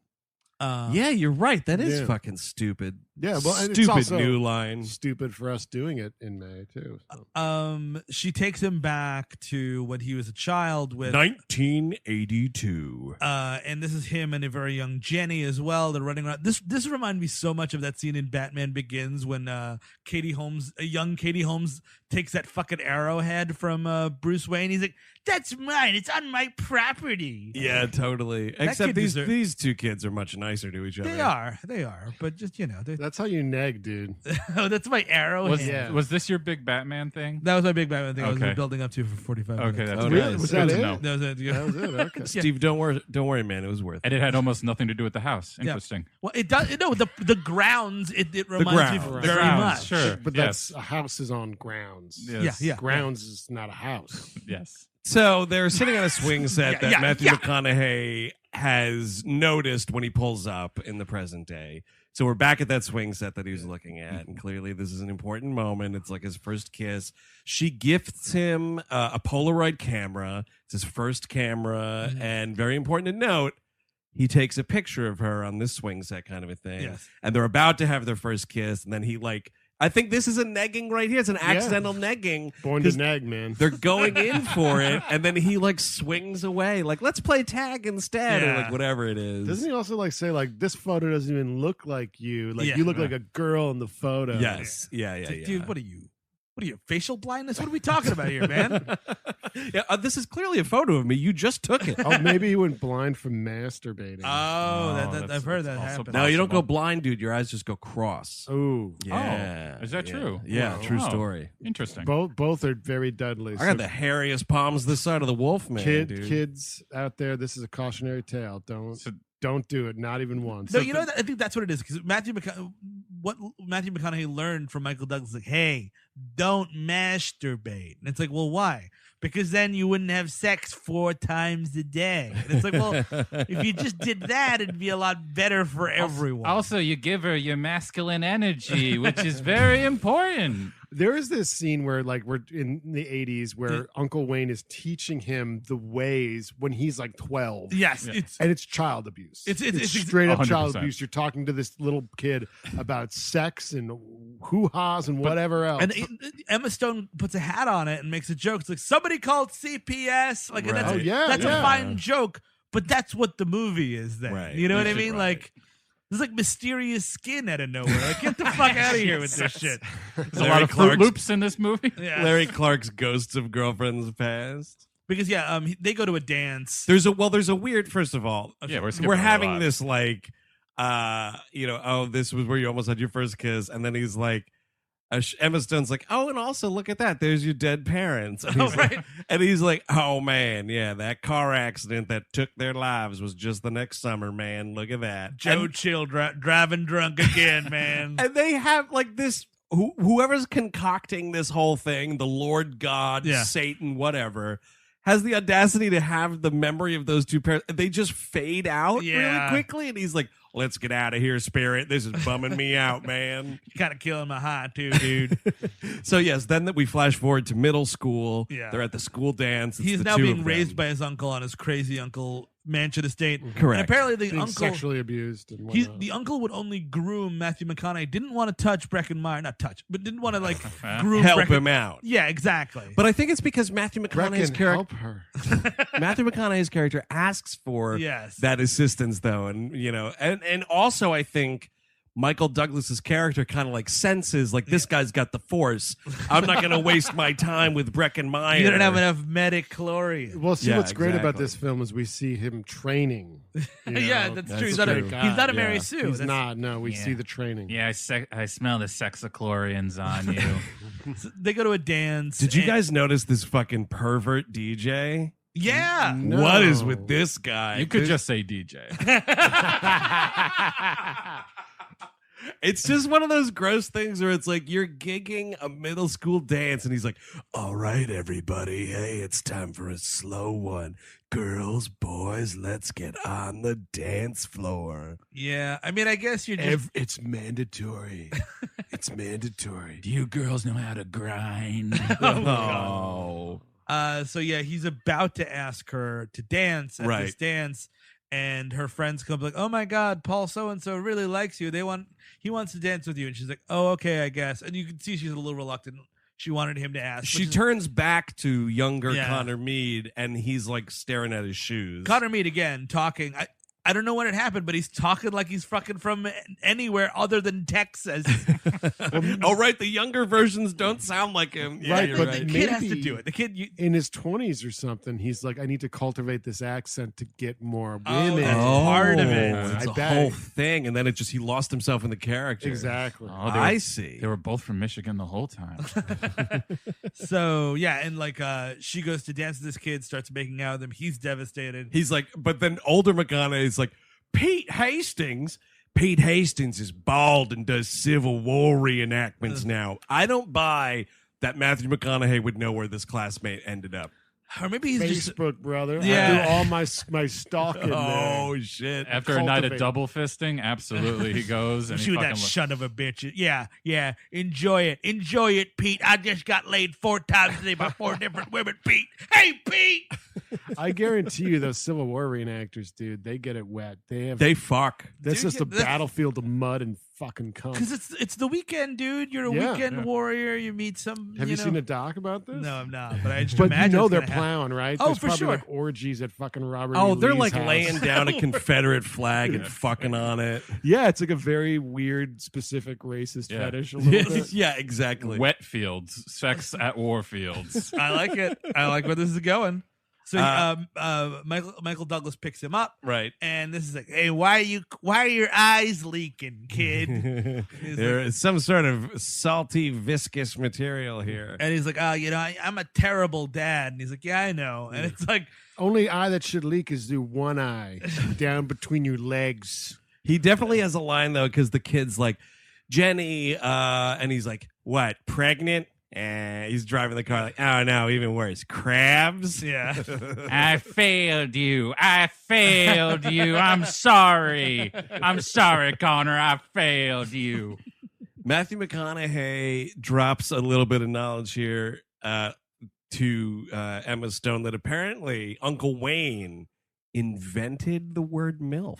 Yeah, you're right. That is Yeah. fucking stupid. Yeah, well, and it's stupid also new line. stupid for us doing it in May too. So. She takes him back to when he was a child with 1982. and this is him and a very young Jenny as well. They're running around. This reminded me so much of that scene in Batman Begins when a young Katie Holmes takes that fucking arrowhead from Bruce Wayne. He's like, "That's mine. It's on my property." Yeah, totally. That Except kid these deserve- these two kids are much nicer to each other. They are, but just That's how you neg, dude. oh, that's my arrowhead. Yeah. Was this your big Batman thing? That was my big Batman thing. I Okay. was building up to for 45 minutes. Okay, that's Oh, good. nice. Was Good that to it? know. That was it. Yeah. That was it. Okay. Steve, don't worry, man. It was worth it. And it had almost nothing to do with the house. Yeah. Interesting. Well, it does. No, the grounds. It reminds me grounds. very Grounds, much. Sure. But Yes. that's a house is on grounds. Yes. Yeah. Grounds is not a house. Yes. So they're sitting on a swing set that yeah, Matthew yeah. McConaughey has noticed when he pulls up in the present day. So we're back at that swing set that he was looking at, and clearly this is an important moment. It's like his first kiss. She gifts him a Polaroid camera. It's his first camera, and very important to note, he takes a picture of her on this swing set kind of a thing. Yes. And they're about to have their first kiss, and then he I think this is a negging right here. It's an accidental negging. Born 'Cause to neg, man. They're going in for it, and then he swings away, let's play tag instead, Yeah. or whatever it is. Doesn't he also say this photo doesn't even look like you? Yeah. You look like a girl in the photo. Yes. Yeah. It's Yeah. like, Yeah. dude, what are you? What are you? Facial blindness? What are we talking about here, man? Yeah, this is clearly a photo of me. You just took it. Oh, maybe he went blind from masturbating. I've heard that also happen. No, you don't go possible. blind, dude. Your eyes just go cross. Oh, Yeah. is that yeah. true? Yeah, Wow. true Oh. story. Interesting. both are very deadly. I got the hairiest palms this side of the wolf, man, dude. Kids out there, this is a cautionary tale. Don't do it. Not even once. No, you know, I think that's what it is because what Matthew McConaughey learned from Michael Douglas, hey, don't masturbate. And it's like, well, why? Because then you wouldn't have sex 4 times a day. And it's like, well, if you just did that, it'd be a lot better for everyone. Also, you give her your masculine energy, which is very important. There is this scene where we're in the 80s where Uncle Wayne is teaching him the ways when he's 12. Yes, Yeah. It's child abuse. It's straight up 100%. child abuse. You're talking to this little kid about sex and hoo-ha's and whatever else. And Emma Stone puts a hat on it and makes a joke. It's like, somebody called CPS. And that's, Right. Oh, yeah, that's yeah. a fine joke, but that's what the movie is then. Right. You know what I Right. mean? There's mysterious skin out of nowhere. Get the fuck out of here with this shit. There's a lot of Fruit Loops in this movie. Yeah. Larry Clark's Ghosts of Girlfriends Past. Because they go to a dance. There's a weird. First of all, Yeah, we're skipping we're a having lot. this this was where you almost had your first kiss, and then he's like, Emma Stone's like, oh, and also look at that, there's your dead parents. And he's right. and he's like, oh man, yeah, that car accident that took their lives was just the next summer, man. Look at that, Joe Chill driving drunk again, man. and they have this. Whoever's concocting this whole thing, the Lord God, Yeah. Satan, whatever, has the audacity to have the memory of those two parents. They just fade out really Yeah. quickly, and he's like, let's get out of here, spirit. This is bumming me out, man. Kind of killing my high too, dude. So yes, then that we flash forward to middle school. Yeah. They're at the school dance. It's He's the now two being of raised them. by his uncle on his crazy uncle mansion estate. Correct. And apparently the Being uncle sexually abused and whatnot. the uncle would only groom Matthew McConaughey. Didn't want to touch Breckin Meyer, not touch, but didn't want to groom help Breckin. him out. Yeah, exactly. But I think it's because Matthew McConaughey's Breckin, character. help her. Matthew McConaughey's character asks for Yes. that assistance, though, and and also I think Michael Douglas's character kind of like senses like this guy's got the force. I'm not going to waste my time with Breckin Meyer. You don't have enough metachlorian. Well, see, Yeah, what's great about exactly. this film is we see him training. you Yeah, know? that's That's true. He's true. not a Mary Yeah. Sue. He's That's- not. No, we Yeah. see the training. Yeah, I smell the sexichlorians on you. They go to a dance. Did you and- guys notice this fucking pervert DJ? Yeah. No. What is with this guy? You could This- just say DJ. It's just one of those gross things where it's like you're gigging a middle school dance and he's like, all right, everybody. Hey, it's time for a slow one. Girls, boys, let's get on the dance floor. Yeah. I mean, I guess you're just. It's mandatory. It's mandatory. Do you girls know how to grind? Oh. So yeah, he's about to ask her to dance at Right. this dance, and her friends come like, "Oh my God, Paul so and so really likes you. He wants to dance with you." And she's like, "Oh, okay, I guess." And you can see she's a little reluctant. She wanted him to ask. She which is- turns back to younger Yeah. Connor Mead and he's like staring at his shoes. Connor Mead again talking. I don't know when it happened, but he's talking like he's fucking from anywhere other than Texas. Oh, right. The younger versions don't sound like him. Yeah, Right, you're but right. The kid has to Maybe- do it. The kid. In his 20s or something, he's like, I need to cultivate this accent to get more Oh, women. that's part of it. It's I a bet. whole thing. And then he lost himself in the character. Exactly. Oh, I see. They were both from Michigan the whole time. So yeah, and like she goes to dance with this kid, starts making out with him. He's devastated. He's like, but then older McConaughey is like, Pete Hastings is bald and does Civil War reenactments now. I don't buy that Matthew McConaughey would know where this classmate ended up. Or maybe he's just. Facebook, brother. Yeah. I do all my stalking Oh, there. shit. After a night of Cultivate. double fisting, absolutely he goes and he Shoot fucking that son of a bitch. Yeah. Enjoy it, Pete. I just got laid 4 times today by 4 different women, Pete. Hey, Pete. I guarantee you, those Civil War reenactors, dude, they get it wet. They fuck. That's Dude, just a that's- battlefield of mud and fucking cum. Because it's the weekend, dude. You're a Yeah. weekend warrior. You meet some. Have you know- seen a doc about this? No, I'm not. But I just But imagine you know it's they're gonna happen. plowing, right? Oh, There's for probably sure. like orgies at fucking Robert. Oh, E. they're Lee's like house. laying down a Confederate flag and fucking on it. Yeah, it's like a very weird, specific racist Yeah. fetish. A little bit. Yeah, exactly. wet fields, sex at war fields. I like it. I like where this is going. So Michael Douglas picks him up, Right. and this is like, hey, why are your eyes leaking, kid? He's There like- is some sort of salty, viscous material here. And he's like, oh, I'm a terrible dad. And he's like, yeah, I know. And it's like, Only eye that should leak is the one eye down between your legs. He definitely has a line, though, because the kid's like, Jenny, and he's like, what, pregnant? And he's driving the car like, oh, no, even worse, crabs? yeah. I failed you. I'm sorry, Connor. I failed you. Matthew McConaughey drops a little bit of knowledge here to Emma Stone that apparently Uncle Wayne invented the word MILF.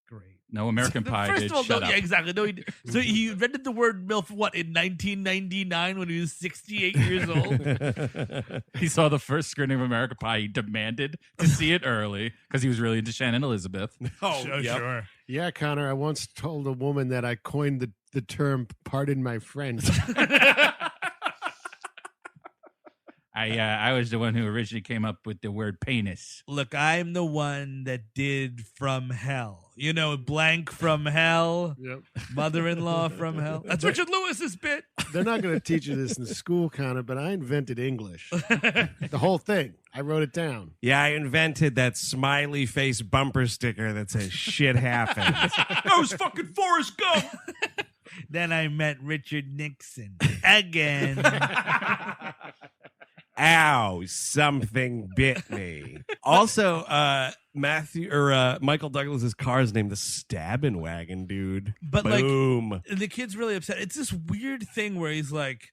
Great. No, American Pie First did. of all, Shut no, up. yeah, exactly. No, so he invented the word MILF, what, in 1999 when he was 68 years old? He saw the first screening of American Pie. He demanded to see it early because he was really into Shannon Elizabeth. Oh, yep. Sure. Yeah, Connor, I once told a woman that I coined the term, pardon my French. I was the one who originally came up with the word penis. Look, I'm the one that did From Hell. You know, Blank from Hell, Yep. Mother-in-law from Hell. That's Richard Lewis's bit. They're not going to teach you this in school, Connor, but I invented English. The whole thing. I wrote it down. Yeah, I invented that smiley face bumper sticker that says shit happens. That was fucking Forrest Gump. Then I met Richard Nixon again. Ow, something bit me. Also, Michael Douglas's car is named the Stabbin' Wagon, dude. But, like, boom. The kid's really upset. It's this weird thing where he's like,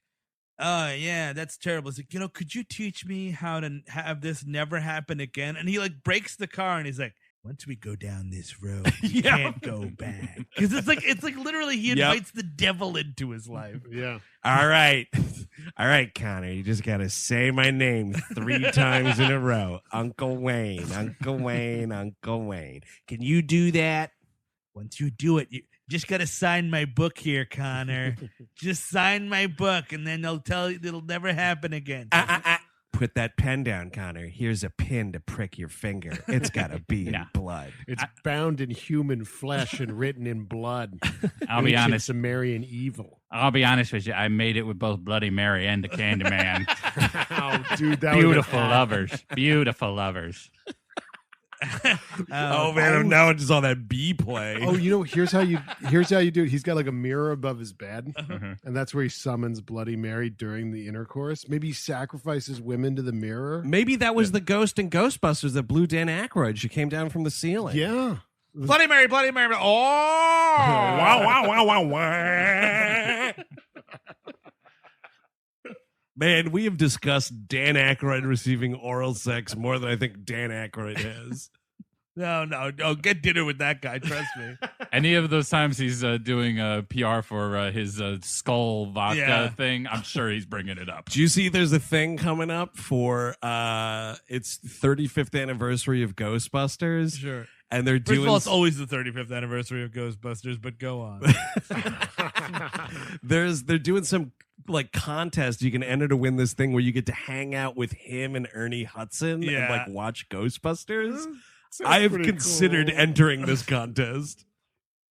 oh, yeah, that's terrible. He's like, could you teach me how to have this never happen again? And he like breaks the car and he's like, once we go down this road, we can't go back. Because it's like literally he invites the devil into his life. Yeah. All right, Connor, you just gotta say my name 3 times in a row. Uncle Wayne, Uncle Wayne, Uncle Wayne. Can you do that? once you do it, you just got to sign my book here, Connor. Just sign my book, and then they'll tell you it'll never happen again. Put that pen down, Connor. Here's a pin to prick your finger. It's got to be in blood. It's bound in human flesh and written in blood. I'll be honest. Sumerian evil. I'll be honest with you. I made it with both Bloody Mary and the Candyman. Oh, dude, that Beautiful lovers. Beautiful lovers. Oh man, now I just saw that bee play. Oh, here's how you do it. He's got like a mirror above his bed, and that's where he summons Bloody Mary during the intercourse. Maybe he sacrifices women to the mirror. Maybe that was the ghost in Ghostbusters that blew Dan Aykroyd. She came down from the ceiling. Yeah. Bloody Mary, Bloody Mary. Oh! Wow. Man, we have discussed Dan Aykroyd receiving oral sex more than I think Dan Aykroyd has. No, get dinner with that guy. Trust me. Any of those times he's doing PR for his skull vodka thing, I'm sure he's bringing it up. Do you see there's a thing coming up for its 35th anniversary of Ghostbusters? Sure. And they're First doing... of all, it's always the 35th anniversary of Ghostbusters, but go on. They're doing some like contest. You can enter to win this thing where you get to hang out with him and Ernie Hudson and like watch Ghostbusters. I have considered entering this contest.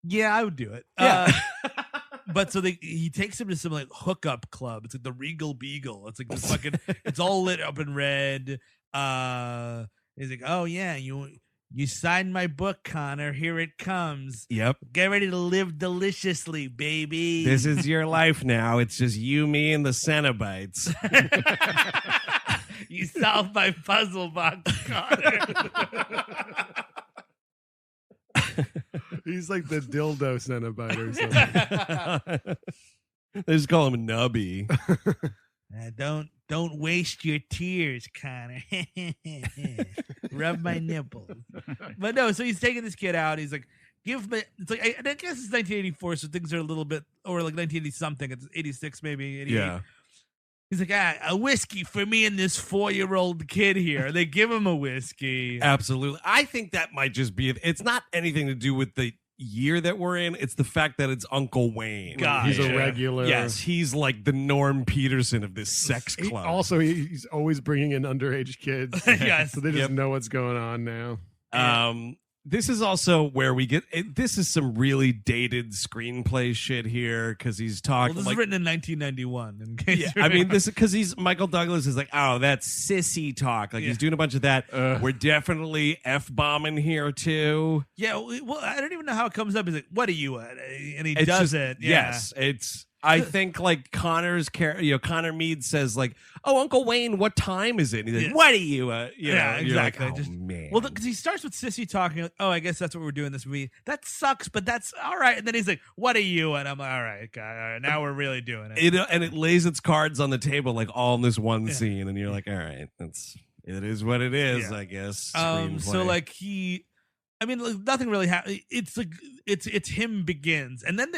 Yeah, I would do it. Yeah. But so he takes him to some like hookup club. It's like the Regal Beagle. It's like this fucking. It's all lit up in red. He's like, oh yeah, you signed my book, Connor. Here it comes. Yep. Get ready to live deliciously, baby. This is your life now. It's just you, me, and the Cenobites. You solved my puzzle box, Connor. He's like the dildo Cenobite or something. They just call him Nubby. Don't waste your tears, Connor. Rub my nipples. But no, so he's taking this kid out. He's like, give me. It's like I guess it's 1984, so things are a little bit, or like 1980 something. It's 86 maybe. 88. Yeah. He's like, a whiskey for me and this 4-year-old kid here. They give him a whiskey. Absolutely. I think that might just be it. It's not anything to do with the year that we're in. It's the fact that it's Uncle Wayne. God, he's a regular. Yes, he's like the Norm Peterson of this sex club. He's always bringing in underage kids. Yes. So they just know what's going on now. This is also where we get this is some really dated screenplay shit here because he's talking. Well, this is written in 1991. In case I mean, this because Michael Douglas is like, oh, that's sissy talk. Like he's doing a bunch of that. We're definitely F-bombing here too. Yeah, well, I don't even know how it comes up. He's like, "What are you?" And he It's does just- it. Yeah. Yes, it's. I think like Connor Mead says like, "Oh, Uncle Wayne, what time is it?" And he's like, "What are you?" Yeah, and you're like, exactly. oh, man. Well, because he starts with Sissy talking. Like, oh, I guess that's what we're doing this movie. That sucks, but that's all right. And then he's like, "What are you?" And I'm like, "All right, God, all right, now we're really doing it." And it lays its cards on the table like all in this one scene, and you're like, "All right, it is what it is, I guess." So like I mean, like, nothing really happened. It's like it's him begins, and then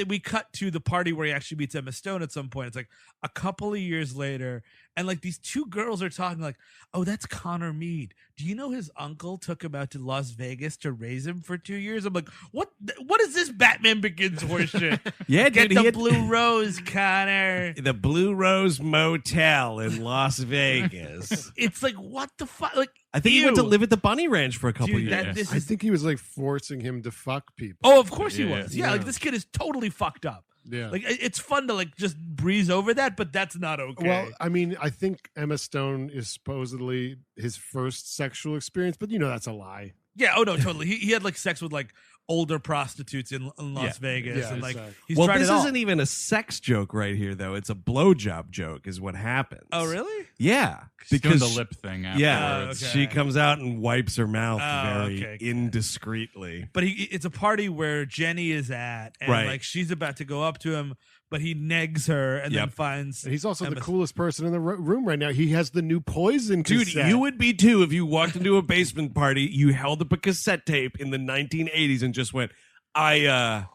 we cut to the party where he actually meets Emma Stone at some point. It's like a couple of years later, and like these two girls are talking like, "Oh, that's Connor Mead. Do you know his uncle took him out to Las Vegas to raise him for 2 years?" I'm like, "What? What is this Batman Begins horseshit?" Yeah, Get dude, the Blue Rose, Connor. The Blue Rose Motel in Las Vegas. It's like, what the fuck? Like, I think he went to live at the Bunny Ranch for a couple Dude, years. I think he was like forcing him to fuck people. Oh, of course he Yeah. was. Yeah, like this kid is totally fucked up. Yeah. Like it's fun to like just breeze over that, but that's not okay. Well, I mean, I think Emma Stone is supposedly his first sexual experience, but that's a lie. yeah, oh no, totally. He had like sex with like older prostitutes in Las Vegas, Yeah, and like exactly. he's Well, tried this it all. isn't even a sex joke right here, though. It's a blowjob joke, is what happens. Oh, really? Yeah, She's doing the lip thing afterwards. Yeah, okay. she comes out and wipes her mouth very okay. indiscreetly. But it's a party where Jenny is at, and Right. like she's about to go up to him, but he negs her and then finds. And he's also the Emma- coolest person in the room right now. He has the new Poison Dude, cassette. you would be too if you walked into a basement party, you held up a cassette tape in the 1980s and just went, I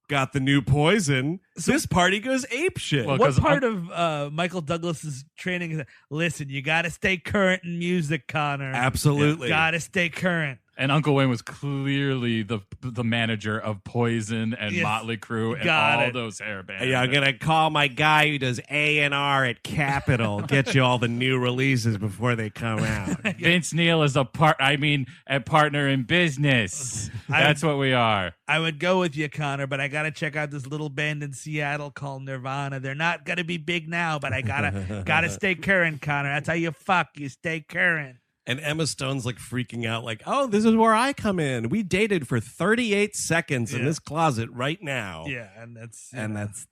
got the new Poison. This party goes ape shit. Well, What 'cause part of Michael Douglas's training is? Listen, you got to stay current in music, Connor. Absolutely. Got to stay current. And Uncle Wayne was clearly the manager of Poison and Yes. Motley Crue and Got all it. those hair bands. Yeah, I'm gonna call my guy who does A&R at Capitol. Get you all the new releases before they come out. Vince Neil is a partner in business. That's what we are. I would go with you, Connor, but I gotta check out this little band in Seattle called Nirvana. They're not gonna be big now, but I gotta stay current, Connor. That's how you fuck. You stay current. And Emma Stone's like freaking out, like, "Oh, this is where I come in. We dated for 38 seconds in this closet right now." Yeah, and that's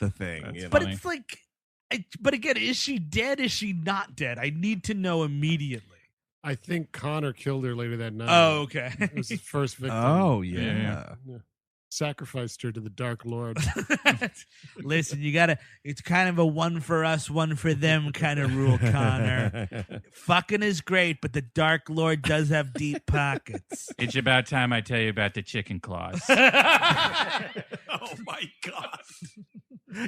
the thing. That's you know? But funny. it's like, but again, is she dead? Is she not dead? I need to know immediately. I think Connor killed her later that night. Oh, okay. It was his first victim. Oh Yeah. yeah. Sacrificed her to the Dark Lord. Listen, it's kind of a one for us, one for them kind of rule, Connor. Fucking is great, but the Dark Lord does have deep pockets. It's about time I tell you about the chicken claws. Oh my god.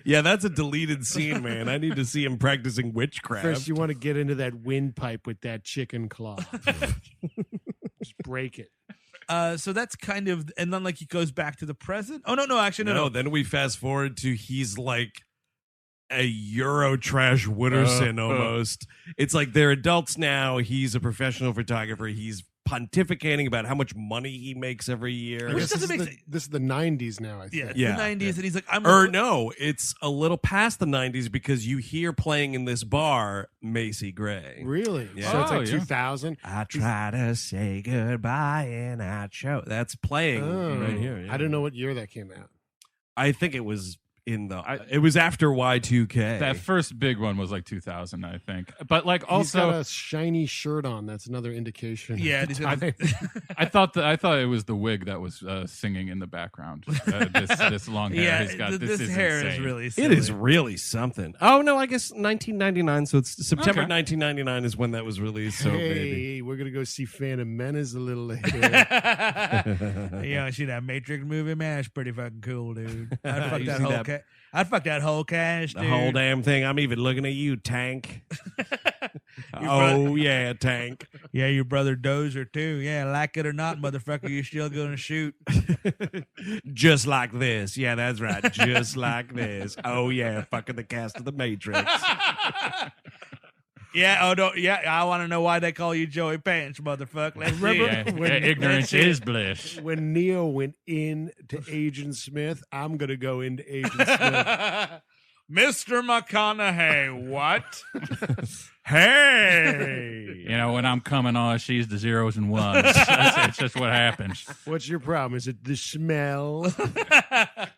Yeah, that's a deleted scene, man. I need to see him practicing witchcraft. First, you want to get into that windpipe with that chicken claw. Just break it. So that's kind of, and then like he goes back to the present. Oh no, actually no. Then we fast forward to he's like a Euro trash Wooderson almost. It's like they're adults now. He's a professional photographer. He's pontificating about how much money he makes every year. I Which guess doesn't make this is the 90s now, I think. Yeah, the 90s, and he's like, No, it's a little past the 90s because you hear playing in this bar Macy Gray. Really? Yeah. So it's like Oh, yeah. 2000? I try to say goodbye and I choke. That's playing right here. Yeah. I don't know what year that came out. I think it was it was after Y2K. That first big one was like 2000, I think. But like He's got also, a shiny shirt on. That's another indication. Yeah, he's got a- I thought it was the wig that was singing in the background. This long hair yeah, he's got. this is hair is insane. really silly. It is really something. Oh no, I guess 1999. So it's September Okay. 1999 is when that was released. So maybe. Hey, we're going to go see Phantom Menace a little later. Yeah, see that Matrix movie, man? It's pretty fucking cool, dude. I'd fuck You that see whole that- I'd fuck that whole cast, The dude. whole damn thing. I'm even looking at you, Tank. brother- Yeah, Tank. Yeah, your brother Dozer too. Yeah, like it or not, motherfucker, you're still gonna shoot. Just like this. Yeah, that's right. Just like this. Oh yeah, fucking the cast of the Matrix. Yeah, oh no, yeah, I want to know why they call you Joey Pants, motherfucker. Let's see. Yeah, ignorance Let's see. is bliss. When Neo went into Agent Smith, I'm going to go into Agent Smith. Mr. McConaughey, what? Hey. You know, when I'm coming on, she's the zeros and ones. It's just what happens. What's your problem? Is it the smell?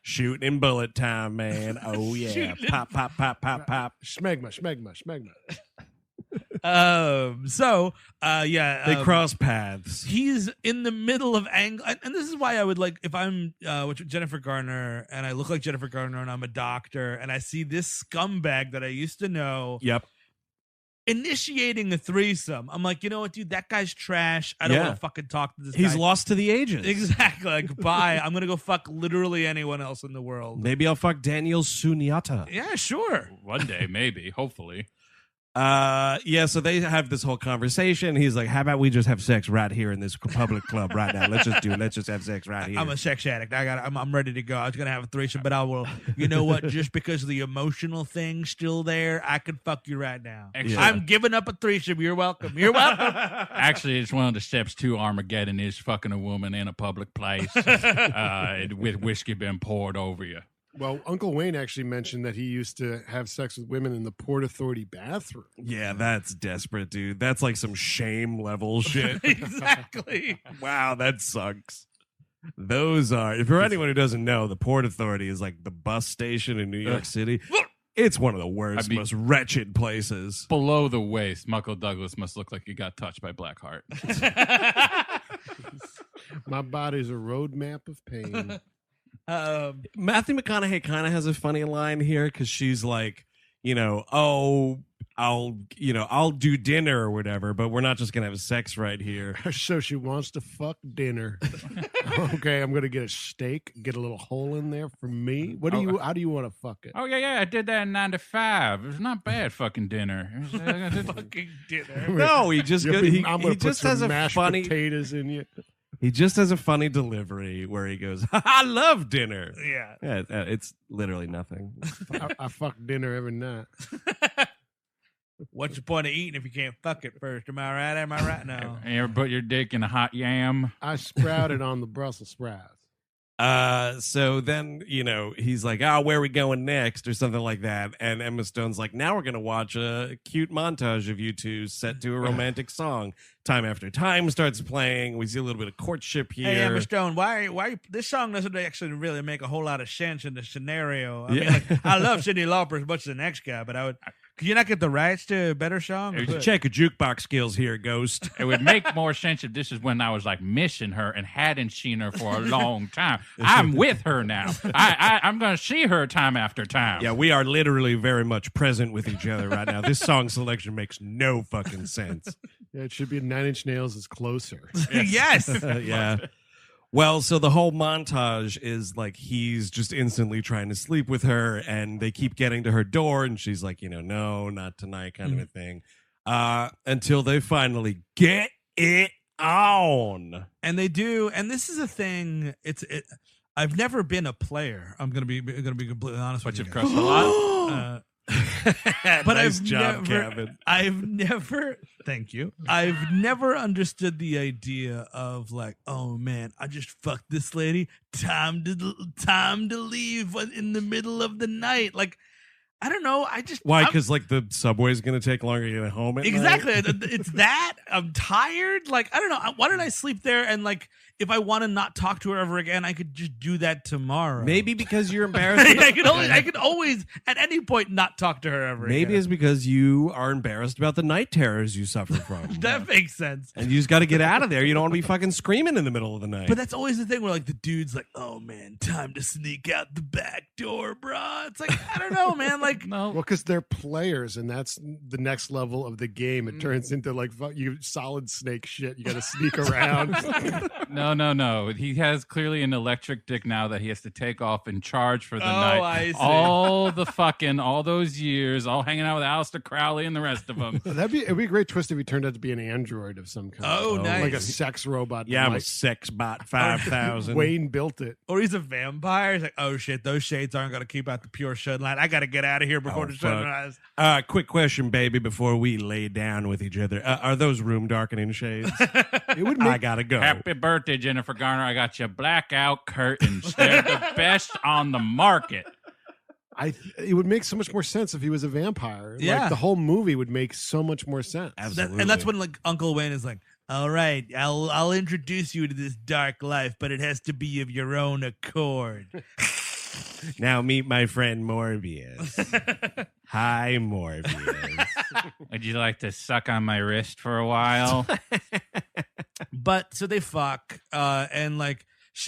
Shooting in bullet time, man. Oh yeah. Pop, pop, pop, pop, pop. Smegma, smegma, smegma. They cross paths. He's in the middle of angle, and this is why I would like if I'm with Jennifer Garner and I look like Jennifer Garner and I'm a doctor and I see this scumbag that I used to know Yep. initiating a threesome. I'm like, you know what, dude, that guy's trash. I don't Yeah. want to fucking talk to this He's guy. lost to the ages. Exactly. Like, bye. I'm gonna go fuck literally anyone else in the world. Maybe I'll fuck Daniel Sunjata. Yeah, sure. One day, maybe, hopefully. So they have this whole conversation. He's like, how about we just have sex right here in this public club right now? Let's just have sex right here. I'm a sex addict. I'm ready to go. I was gonna have a threesome, but I will. You know what? Just because of the emotional thing's still there, I can fuck you right now. Actually- I'm giving up a threesome. You're welcome. You're welcome. Actually, it's one of the steps to Armageddon is fucking a woman in a public place with whiskey being poured over you. Well, Uncle Wayne actually mentioned that he used to have sex with women in the Port Authority bathroom. Yeah, that's desperate, dude. That's like some shame level shit. Exactly. Wow, that sucks. Those are, if for anyone who doesn't know, the Port Authority is like the bus station in New York City. It's one of the worst, most wretched places. Below the waist, Michael Douglas must look like he got touched by Blackheart. My body's a roadmap of pain. Matthew McConaughey kind of has a funny line here because she's like, I'll do dinner or whatever, but we're not just gonna have sex right here. So she wants to fuck dinner. Okay, I'm gonna get a steak, get a little hole in there for me. How do you want to fuck it? Oh, yeah, I did that in 95. It was not bad fucking dinner. Fucking dinner. No, he just I'm he gonna put just some has a mashed funny. potatoes in you. He just has a funny delivery where he goes, I love dinner. Yeah. It's literally nothing. I fuck dinner every night. What's the point of eating if you can't fuck it first? Am I right? Am I right? No. You ever put your dick in a hot yam? I sprouted on the Brussels sprouts. So then, he's like, where are we going next? Or something like that. And Emma Stone's like, now we're going to watch a cute montage of you two set to a romantic song. Time after time starts playing. We see a little bit of courtship here. Hey, Emma Stone, why this song doesn't actually really make a whole lot of sense in the scenario. I mean, I love Cyndi Lauper as much as the next guy, but could you not get the rights to a better song? Check your jukebox skills here, Ghost. It would make more sense if this is when I was like missing her and hadn't seen her for a long time. I'm with her now. I'm going to see her time after time. Yeah, we are literally very much present with each other right now. This song selection makes no fucking sense. Yeah, it should be 9 Inch Nails is Closer. Yes. Yeah. Well, so the whole montage is like he's just instantly trying to sleep with her, and they keep getting to her door, and she's like, no, not tonight, kind of a thing. Until they finally get it on. And they do, and this is a thing. I've never been a player. I'm gonna be completely honest with you. But you've crushed a lot. But Nice job, Kevin. Thank you. I've never understood the idea of like, oh man, I just fucked this lady. Time to leave in the middle of the night. Like, I don't know. Why? Because like the subway's going to take longer to get home at exactly. night? It's that. I'm tired. Like, I don't know. Why don't I sleep there? And like, if I want to not talk to her ever again, I could just do that tomorrow. Maybe because you're embarrassed. I could always at any point not talk to her ever Maybe again. it's because you are embarrassed about the night terrors you suffer from. That makes sense. And you just got to get out of there. You don't want to be fucking screaming in the middle of the night. But that's always the thing where like the dude's like, oh man, time to sneak out the back door, bro. It's like, I don't know, man. Like, No. Well, because they're players, and that's the next level of the game. It turns into like you solid snake shit. You got to sneak around. No. He has clearly an electric dick now that he has to take off and charge for the night. I see. All those years, all hanging out with Aleister Crowley and the rest of them. It'd be a great twist if he turned out to be an android of some kind. Oh, nice. Like a sex robot. yeah, I'm a Like, sex bot 5,000. Wayne built it. Or he's a vampire. He's like, oh shit, those shades aren't gonna keep out the pure sunlight. I gotta get out of here before the sunrise. Quick question, baby, before we lay down with each other. Are those room darkening shades? It would I make gotta go. Happy birthday, Jennifer Garner. I got you blackout curtains. They're the best on the market. it would make so much more sense if he was a vampire. Yeah. Like the whole movie would make so much more sense. Absolutely. And that's when like Uncle Wayne is like, all right, I'll introduce you to this dark life, but it has to be of your own accord. Now meet my friend Morbius. Hi, Morbius. Would you like to suck on my wrist for a while? But so they fuck, and like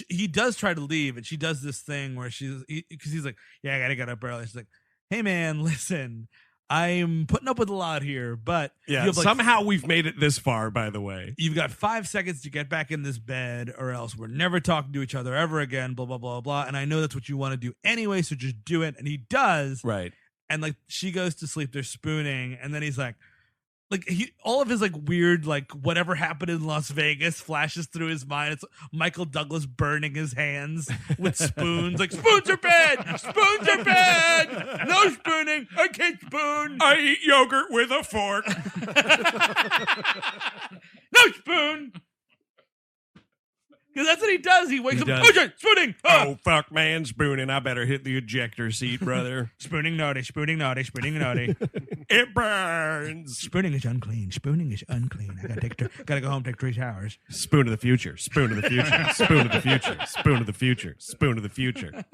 he does try to leave, and she does this thing where because he's like, yeah, I gotta get up early. She's like, hey man, listen, I'm putting up with a lot here, but Yeah, you have, like, somehow we've made it this far, by the way. you've got 5 seconds to get back in this bed, or else we're never talking to each other ever again. Blah blah blah blah. And I know that's what you want to do anyway, so just do it. And he does. Right. And like she goes to sleep, they're spooning, and then he's like all of his like weird like whatever happened in Las Vegas flashes through his mind. It's Michael Douglas burning his hands with spoons, like spoons are bad, spoons are bad, no spooning, I can't spoon, I eat yogurt with a fork. no spoon. Because that's what he does. He wakes He up, does. okay, spooning. Ah! Oh, fuck, man, spooning. I better hit the ejector seat, brother. Spooning naughty, spooning naughty, spooning naughty. It burns. Spooning is unclean. Spooning is unclean. I gotta go home, take 3 showers. Spoon of the future. Spoon of the future. Spoon of the future. Spoon of the future. Spoon of the future.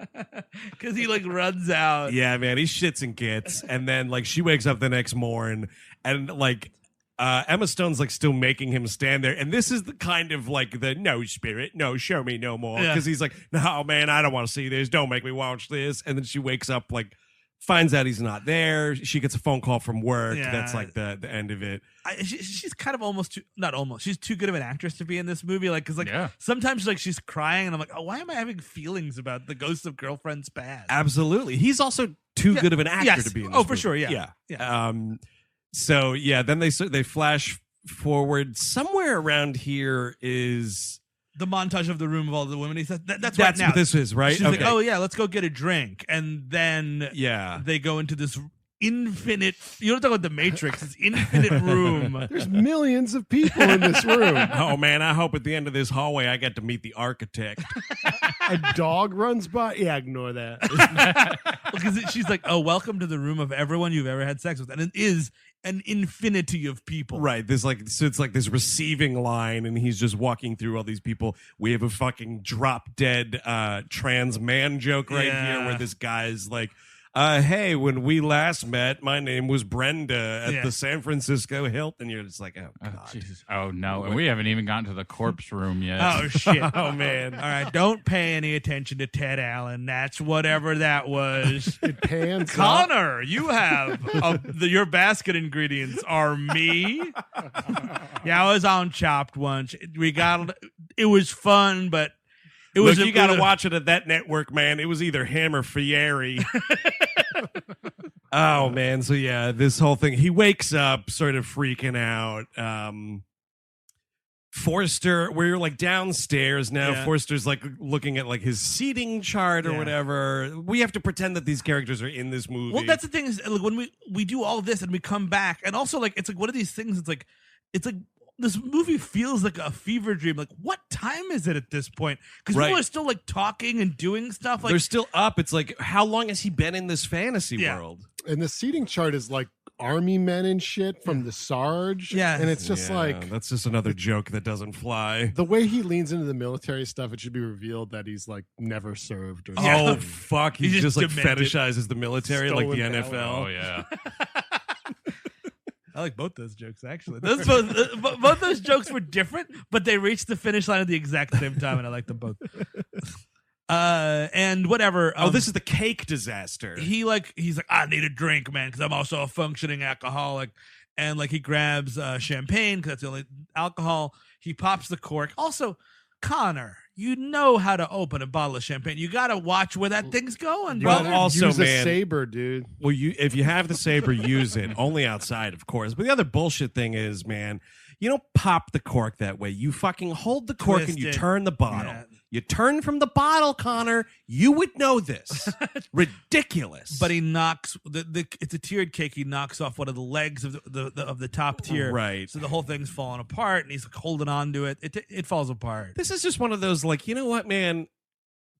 Because he like runs out. Yeah, man, he shits and gets, and then like she wakes up the next morning, and like Emma Stone's like still making him stand there, and this is the kind of like the no spirit, no, show me no more, because he's like, no man, I don't want to see this, don't make me watch this. And then she wakes up, like finds out he's not there. She gets a phone call from work. Yeah. That's like the end of it. She's kind of she's too good of an actress to be in this movie. Like, because like Yeah. sometimes like she's crying, and I'm like, oh, why am I having feelings about the ghost of girlfriend's past? Absolutely, he's also too good of an actor Yes. to be in this Oh, for movie. sure, yeah. So yeah, then they flash forward somewhere around here is the montage of the room of all the women. He says that's right That's now. what this is, right? She's like, oh yeah, let's go get a drink, and then they go into this infinite. You don't talk about the Matrix. This infinite room. There's millions of people in this room. Oh man, I hope at the end of this hallway I get to meet the architect. A dog runs by. Yeah, ignore that. Because she's like, oh, welcome to the room of everyone you've ever had sex with, and it is an infinity of people. Right. There's like, so it's like this receiving line, and he's just walking through all these people. We have a fucking drop dead trans man joke right here, where this guy's like, hey, when we last met, my name was Brenda at the San Francisco Hilton. You're just like, oh, God. Jesus. Oh, no. And we haven't even gotten to the corpse room yet. Oh, shit. Oh, man. All right. Don't pay any attention to Ted Allen. That's whatever that was. It pans up. Connor, you have your basket ingredients are me. Yeah, I was on Chopped once. It was fun, but it was. Look, you got to watch it at that network, man. It was either him or Fieri. Oh man, so yeah, this whole thing. He wakes up, sort of freaking out. Forster, we're like downstairs now. Yeah. Forster's like looking at like his seating chart or whatever. We have to pretend that these characters are in this movie. Well, that's the thing is, like, when we do all this and we come back, and also like it's like one of these things. It's like this movie feels like a fever dream. Like, what time is it at this point? Because people are still like talking and doing stuff. Like, they're still up. It's like, how long has he been in this fantasy world? And the seating chart is like army men and shit from the Sarge. Yeah. And it's just like, that's just another joke that doesn't fly. the way he leans into the military stuff, it should be revealed that he's like never served. Or Oh, fuck. He He's just like demented. fetishizes the military like the Stolen NFL. valor. Oh, yeah. I like both those jokes actually. Those both those jokes were different, but they reached the finish line at the exact same time, and I like them both. And whatever. This is the cake disaster. He's like, I need a drink, man, because I'm also a functioning alcoholic. And like he grabs champagne because that's the only alcohol. He pops the cork. Also, Connor, you know how to open a bottle of champagne. You got to watch where that thing's going. You Bro. gotta also, use man- a saber, dude. Well, if you have the saber, use it. Only outside, of course. But the other bullshit thing is, man, you don't pop the cork that way. You fucking hold the cork and you Twist it. turn the bottle. Yeah. You turn from the bottle, Connor. You would know this. Ridiculous. But he knocks it's a tiered cake. He knocks off one of the legs of the top tier, Right. So the whole thing's falling apart, and he's like holding on to it. It falls apart. this is just one of those, like, you know what, man?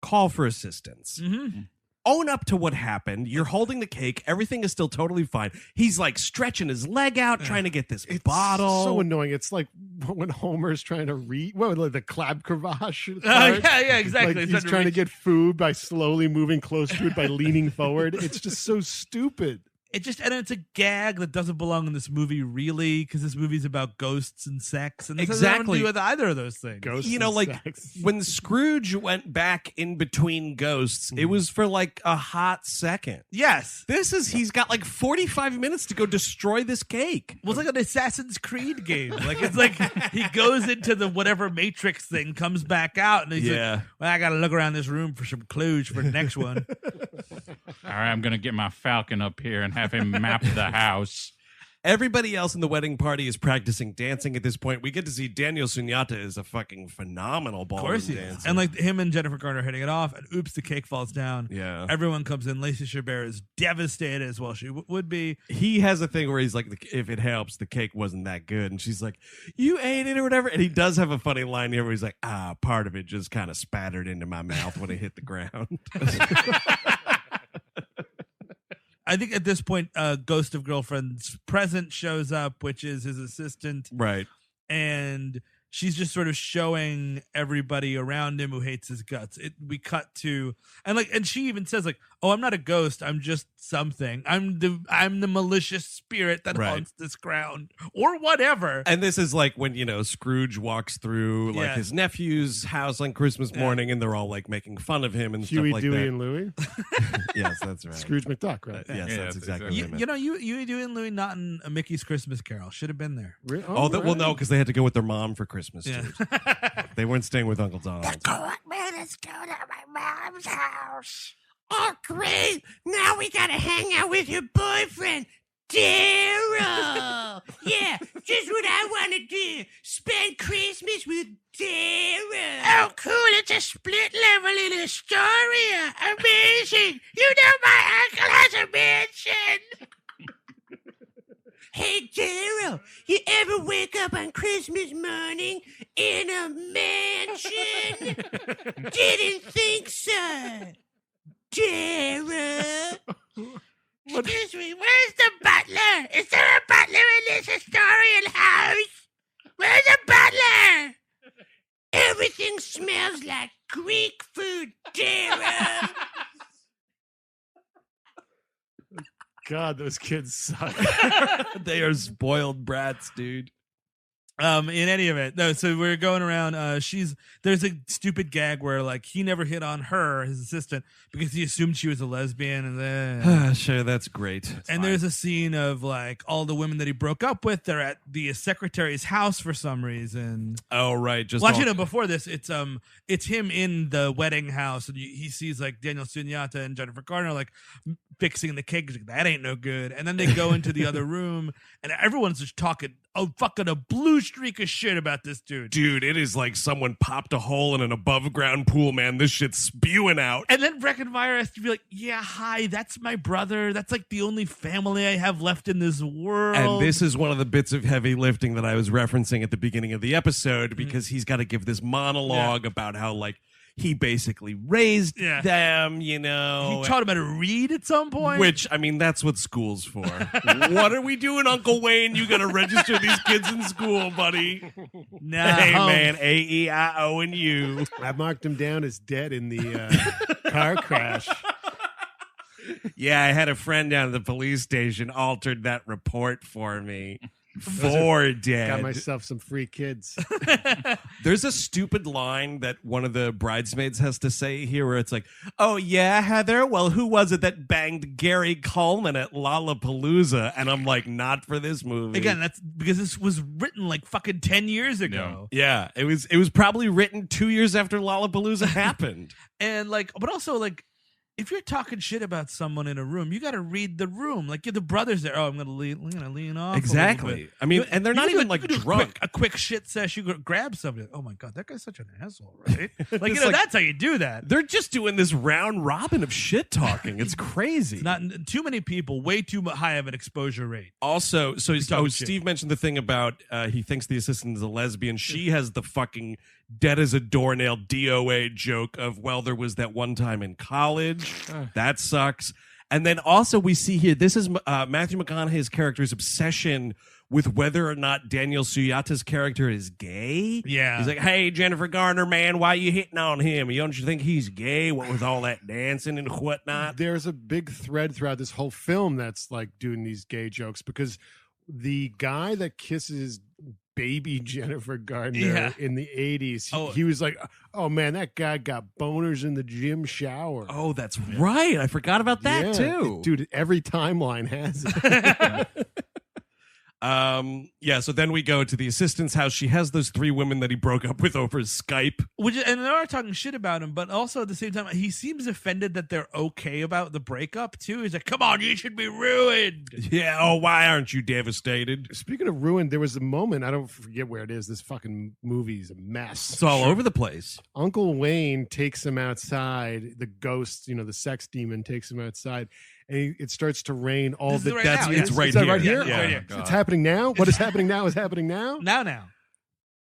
Call for assistance. Mm-hmm. Own up to what happened. You're holding the cake. Everything is still totally fine. He's like stretching his leg out, trying to get this bottle. So annoying. It's like when Homer's trying to read, like the clab cravache. Yeah, exactly. Like It's he's trying to trying to reach- get food by slowly moving close to it by leaning forward. It's just so stupid. and it's a gag that doesn't belong in this movie, really, because this movie's about ghosts and sex, and this has nothing to Exactly. do with either of those things. Ghosts You know, and like sex. when Scrooge went back in between ghosts, it was for like a hot second. Yes. He's got like 45 minutes to go destroy this cake. Well, it's like an Assassin's Creed game. Like it's like he goes into the whatever Matrix thing, comes back out, and he's like, well, I got to look around this room for some clues for the next one. All right, I'm going to get my Falcon up here and have him map the house. Everybody else in the wedding party is practicing dancing at this point. We get to see Daniel Sunjata is a fucking phenomenal Of ballroom course he is. dancer. And like him and Jennifer Garner hitting it off, and oops, the cake falls down. Yeah. Everyone comes in. Lacey Chabert is devastated, as well she would be. He has a thing where he's like, if it helps, the cake wasn't that good. And she's like, you ate it or whatever. And he does have a funny line here where he's like, part of it just kind of spattered into my mouth when it hit the ground. I think at this point, Ghost of Girlfriend's Present shows up, which is his assistant. Right. And she's just sort of showing everybody around him who hates his guts. We cut to, and she even says like, "Oh, I'm not a ghost. I'm just something. I'm the malicious spirit that haunts this ground, or whatever." And this is like when, Scrooge walks through like Yeah. his nephew's house on Christmas morning, and they're all like making fun of him and Huey, stuff like Dewey, that. and Louie. Yes, that's right. Scrooge McDuck, right? Yes, Yeah, that's that's exactly exactly- what I meant. You know, you doing Louis not in a Mickey's Christmas Carol should have been there. Well, no, because they had to go with their mom for Christmas. Yeah. Too. They weren't staying with Uncle Donald. Let's go to my mom's house. Oh, great. Now we got to hang out with your boyfriend. Daryl! Yeah, just what I want to do. Spend Christmas with Daryl. Oh, cool. It's a split level in Astoria. Amazing. You know my uncle has a mansion. Hey, Daryl, you ever wake up on Christmas morning in a mansion? Didn't think so. Daryl. Excuse me, where's the butler? Is there a butler in this Astorian house? Where's the butler? Everything smells like Greek food, Daryl. God, those kids suck. They are spoiled brats, dude. In any event, no. So we're going around. There's a stupid gag where like he never hit on her, his assistant, because he assumed she was a lesbian, and then Sure, that's great. there's a scene of like all the women that he broke up with. They're at the secretary's house for some reason. Oh, right. Just Well, actually, no, before this, it's him in the wedding house, and he sees like Daniel Sunjata and Jennifer Garner like fixing the cake. He's like, that ain't no good. And then they go into the other room, and everyone's just talking a blue streak of shit about this dude. Dude, it is like someone popped a hole in an above ground pool, man. This shit's spewing out. And then Breckin Meyer has to be like, yeah, hi, that's my brother. That's like the only family I have left in this world. And this is one of the bits of heavy lifting that I was referencing at the beginning of the episode, because he's got to give this monologue about how, like, he basically raised them, you know. He taught him how to read at some point. Which, I mean, that's what school's for. What are we doing, Uncle Wayne? You got to register these kids in school, buddy. No. Hey, man, A-E-I-O and U. I marked him down as dead in the car crash. Yeah, I had a friend down at the police station altered that report for me. 4 dead. Got myself some free kids. There's a stupid line that one of the bridesmaids has to say here where it's like, oh, yeah, Heather? Well, who was it that banged Gary Coleman at Lollapalooza? And I'm like, not for this movie. Again, that's because this was written like fucking 10 years ago. Yeah, it was probably written 2 years after Lollapalooza happened. And like, but also like, if you're talking shit about someone in a room, you got to read the room. Like, you're the brothers there. Oh, I'm gonna lean off. Exactly. I mean, and they're not even like drunk. A quick shit sesh. You grab somebody. Oh my god, that guy's such an asshole, right? Like, It's you know, like- that's how you do that. They're just doing this round robin of shit talking. It's crazy. Not too many people. Way too high of an exposure rate. Also, so talking shit. Steve mentioned the thing about he thinks the assistant is a lesbian. She has the fucking dead as a doornail DOA joke of, well, there was that one time in college. That sucks. And then also we see here, this is Matthew McConaughey's character's obsession with whether or not Daniel Suyata's character is gay. Yeah. He's like, hey, Jennifer Garner, man, why you hitting on him? Don't you think he's gay? What with all that dancing and whatnot? There's a big thread throughout this whole film that's like doing these gay jokes, because the guy that kisses baby Jennifer Garner in the 80s, he was like, oh man, that guy got boners in the gym shower. Oh, that's right. I forgot about that too. Dude, every timeline has it. So then we go to the assistant's house. She has those 3 women that he broke up with over Skype. And they are talking shit about him, but also at the same time, he seems offended that they're okay about the breakup too. He's like, come on, you should be ruined. Yeah, oh, why aren't you devastated? Speaking of ruined, there was a moment, I don't forget where it is. This fucking movie's a mess. It's all over the place. Uncle Wayne takes him outside. The ghost, the sex demon, takes him outside. And it starts to rain all the right now, it's right is that here. right here? Yeah, right here. It's happening now? What is happening now is happening now? Now.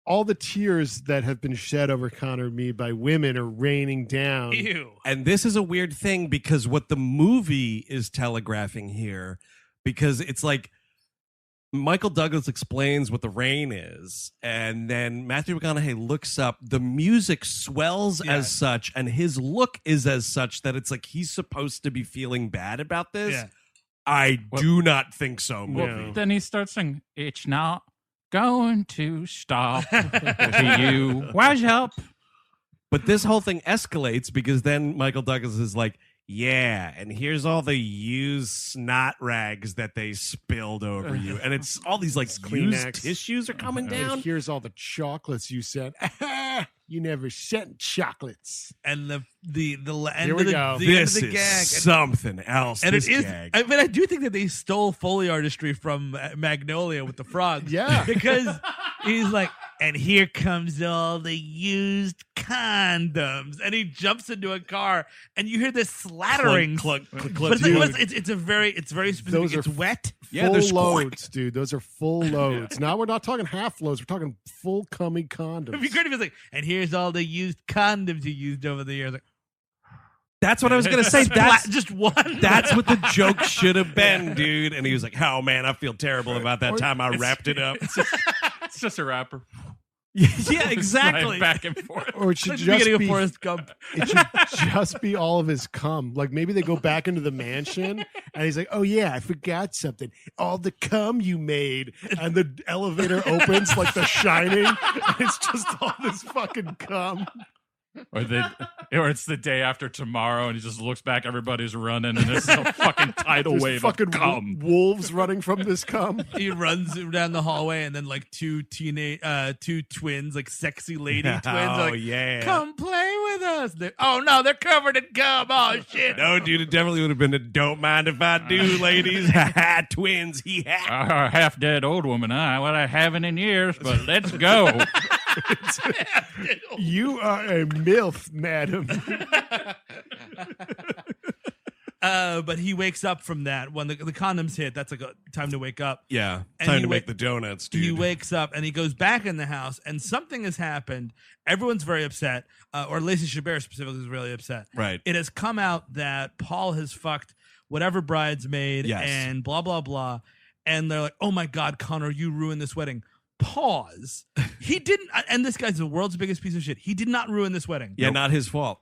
All the tears that have been shed over Connor Mead by women are raining down. Ew. And this is a weird thing, because what the movie is telegraphing here, because it's like Michael Douglas explains what the rain is, and then Matthew McConaughey looks up. The music swells as such, and his look is as such that it's like he's supposed to be feeling bad about this. Yeah. I do not think so, movie. No. Then he starts saying, it's not going to stop to you. Why's help? But this whole thing escalates because then Michael Douglas is like, yeah, and here's all the used snot rags that they spilled over you. And it's all these like used Kleenex. tissues are coming down. And here's all the chocolates you sent. You never sent chocolates. And the end Here of we the, go. the This end of the is gag. something else. And this it is. gag. I mean, I do think that they stole Foley artistry from Magnolia with the frogs. Yeah. Because he's like, and here comes all the used condoms, and he jumps into a car, and you hear this slattering. Clunk, clunk, But clunk, it's, clunk. it's very specific. Those are It's wet. Yeah, full they're squawk. loads, dude. Those are full loads. Now we're not talking half loads. We're talking full cummy condoms. It'd be great if it's like, and here's all the used condoms you used over the years. Like, That's what I was gonna say. That's just one. That's what the joke should have been, dude. And he was like, "Oh man, I feel terrible about that time I wrapped it up." It's just a rapper. Yeah, exactly. Right, back and forth. Or it should Like the just beginning be of Forrest Gump. it should just be all of his cum. Like maybe they go back into the mansion and he's like, "Oh yeah, I forgot something. All the cum you made." And the elevator opens like The Shining. And it's just all this fucking cum. Or it's the day after tomorrow, and he just looks back. Everybody's running, and there's a fucking tidal There's wave fucking of cum. wolves running from this cum. He runs down the hallway, and then like two twins, like sexy lady twins, are Oh like, yeah. come play with us. Oh no, they're covered in cum. Oh shit. No, dude, it definitely would have been a "Don't mind if I do," ladies. Twins. He had. Half dead old woman. What I haven't in years, but let's go. You are a MILF, madam. But he wakes up from that when the condoms hit. That's like a time to wake up. Yeah, And time he to wa- make the donuts, dude. He wakes up and he goes back in the house, and something has happened. Everyone's very upset, or Lacey Chabert specifically is really upset. Right. It has come out that Paul has fucked whatever bridesmaid Yes. and blah, blah, blah. And they're like, oh my God, Connor, you ruined this wedding. Pause. He didn't, and this guy's the world's biggest piece of shit. He did not ruin this wedding. Yeah, not his fault.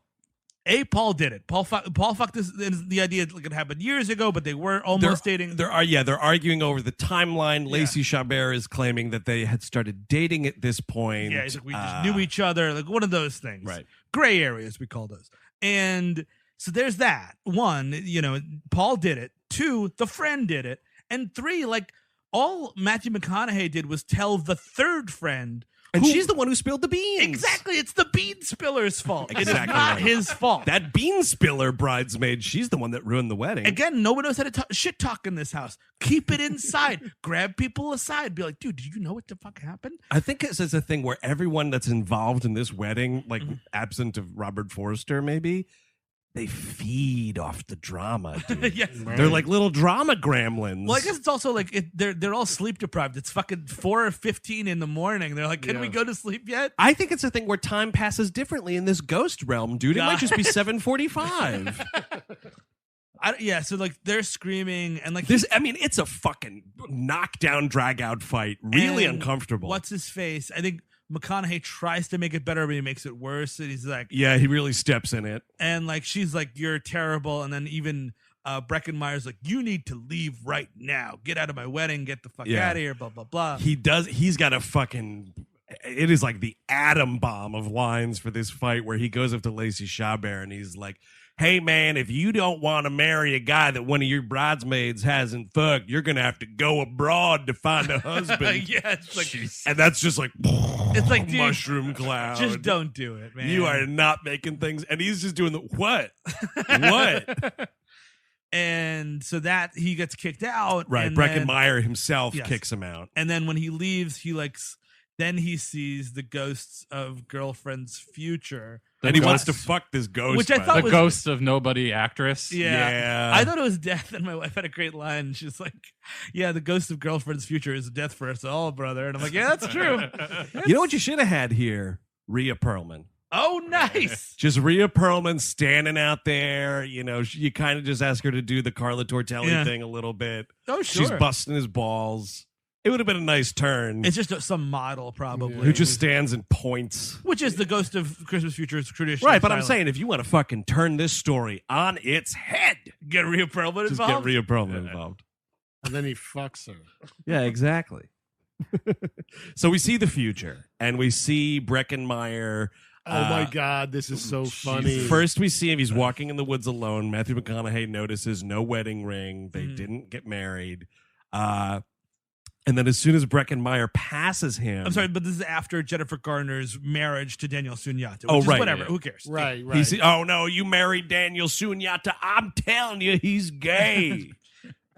Paul did it. Paul fucked this. The idea like it happened years ago, but they were almost dating. They're arguing over the timeline. Lacey Chabert is claiming that they had started dating at this point. Yeah, he's like, we just knew each other, like one of those things. Right. Gray areas, we call those. And so there's that. One, Paul did it. Two, the friend did it. And three, like all Matthew McConaughey did was tell the third friend. And who- she's the one who spilled the beans. Exactly. It's the bean spiller's fault. It is Exactly not right. his fault. That bean spiller bridesmaid, she's the one that ruined the wedding. Again, no one knows how to shit talk in this house. Keep it inside. Grab people aside. Be like, dude, do you know what the fuck happened? I think it's a thing where everyone that's involved in this wedding, like absent of Robert Forster, maybe, they feed off the drama, dude. Yes. They're like little drama gremlins. Well, I guess it's also like they're all sleep deprived. It's fucking 4:15 in the morning. They're like, can we go to sleep yet? I think it's a thing where time passes differently in this ghost realm, dude. It might just be 7:45. So like they're screaming and like This, I mean, it's a fucking knockdown, drag out fight. Really and uncomfortable. What's his face? I think McConaughey tries to make it better, but he makes it worse. And he's like, Yeah, he really steps in it. and like she's like, you're terrible. And then even Breckin Meyer's like, you need to leave right now. Get out of my wedding. Get the fuck Yeah. out of here. Blah blah blah. He's got a fucking, it is like the atom bomb of lines for this fight where he goes up to Lacey Chabert and he's like, hey man, if you don't want to marry a guy that one of your bridesmaids hasn't fucked, you're gonna have to go abroad to find a husband. Yeah, it's like And that's just like, it's like, dude, mushroom cloud. just don't do it, man. You are not making things, and he's just doing the what? What? And so that he gets kicked out. Right. And Breckin then, Meyer himself Yes. kicks him out. and then when he leaves, then he sees the ghosts of girlfriend's future. And he wants to fuck this ghost. Which I by thought the The was- ghost of nobody actress. Yeah. I thought it was death, and my wife had a great line. She's like, yeah, the ghost of girlfriend's future is death for us all, brother. And I'm like, yeah, that's true. You know what you should have had here? Rhea Perlman. Oh, nice. Just Rhea Perlman standing out there. You kind of just ask her to do the Carla Tortelli Yeah. thing a little bit. Oh, sure. She's busting his balls. It would have been a nice turn. It's just some model, probably. Who just stands and points. Which is the ghost of Christmas Future's tradition. Right, but I'm saying if you want to fucking turn this story on its head, get Rhea Perlman just involved. get Rhea Perlman involved. And then he fucks her. Yeah, exactly. So we see the future, and we see Breckin Meyer. Oh my God, this is so funny. First, we see him. He's walking in the woods alone. Matthew McConaughey notices no wedding ring. They didn't get married. And then as soon as Breckin Meyer passes him... I'm sorry, but this is after Jennifer Garner's marriage to Daniel Sunjata. Oh, right. Whatever. Yeah. Who cares? Right. Oh, no, you married Daniel Sunjata. I'm telling you, he's gay.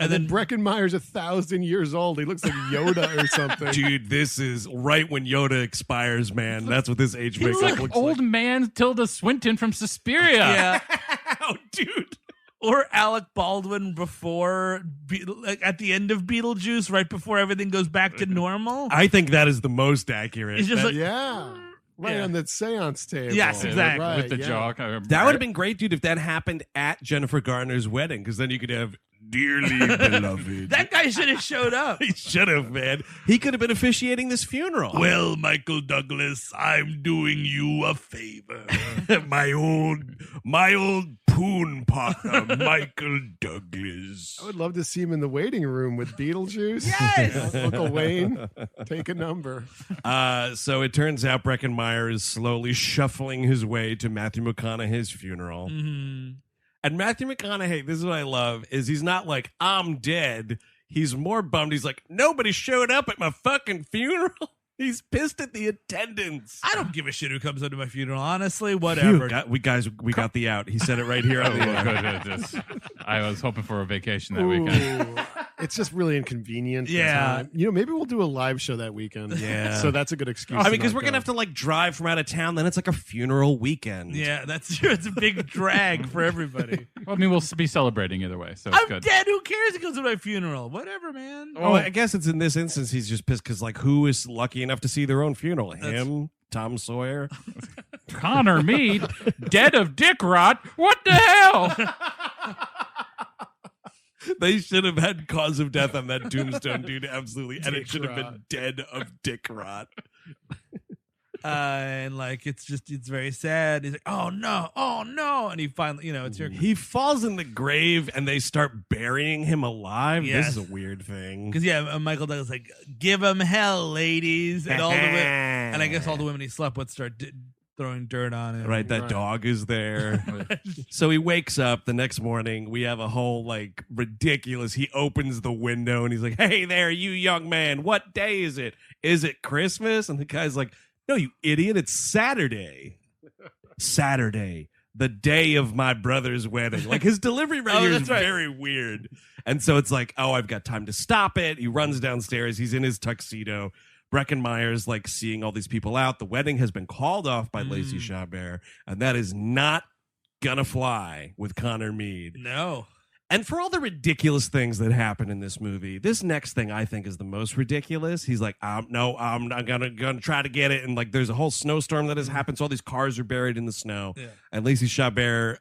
And then Breckin Meyer's 1,000 years old. He looks like Yoda or something. Dude, this is right when Yoda expires, man. That's what this age He makeup looks looks like old like. man Tilda Swinton from Suspiria. Yeah. Oh, dude. Or Alec Baldwin at the end of Beetlejuice, right before everything goes back to normal. I think that is the most accurate. He's just like, Yeah. Right Yeah. on that seance table. Yes, exactly. Right, With the yeah. jaw. that would have been great, dude, if that happened at Jennifer Garner's wedding, because then you could have dearly beloved. that guy should have showed up. He should have, man. He could have been officiating this funeral. Well, Michael Douglas, I'm doing you a favor. my old poon partner, Michael Douglas. I would love to see him in the waiting room with Beetlejuice. Yes! Uncle Wayne, take a number. So it turns out Breckin Meyer is slowly shuffling his way to Matthew McConaughey's funeral. Mm-hmm. And Matthew McConaughey, this is what I love, is he's not like, I'm dead. He's more bummed. He's like, nobody showed up at my fucking funeral. He's pissed at the attendance. I don't give a shit who comes into my funeral, honestly. Whatever. We got the out. He said it right here on the I was hoping for a vacation that weekend. Ooh, it's just really inconvenient. Yeah. Maybe we'll do a live show that weekend. Yeah. So that's a good excuse. I mean, because because we're going to have to like drive from out of town. Then it's like a funeral weekend. Yeah, that's true. It's a big drag for everybody. Well, I mean, we'll be celebrating either way, so it's I'm good. dead. Who cares who goes to my funeral? Whatever, man. Oh, I guess it's in this instance he's just pissed because like who is lucky enough to see their own funeral? Him, Tom Sawyer. Connor Mead, dead of dick rot. What the hell? They should have had cause of death on that tombstone, dude. Absolutely, and it Dick should have been rot. dead of dick rot. And like it's very sad. He's like, oh no, and he finally, it's your He falls in the grave, and they start burying him alive. Yes. This is a weird thing. because Michael Douglas like give him hell, ladies, and all the women, and I guess all the women he slept with start throwing dirt on him. Right, that Right. dog is there. So he wakes up the next morning. We have a whole like ridiculous. He opens the window and he's like, "Hey there, you young man. What day is it? Is it Christmas?" And the guy's like, "No, you idiot. It's Saturday. Saturday, the day of my brother's wedding." Like his delivery right here is that's right. very weird. And so it's like, "Oh, I've got time to stop it." He runs downstairs. He's in his tuxedo. Breckin Meyer's like seeing all these people out. The wedding has been called off by Lacey Chabert, and that is not gonna fly with Connor Mead. No. And for all the ridiculous things that happen in this movie, this next thing I think is the most ridiculous. He's like, no, I'm not gonna try to get it. And like, there's a whole snowstorm that has happened. So all these cars are buried in the snow. Yeah. And Lacey Chabert,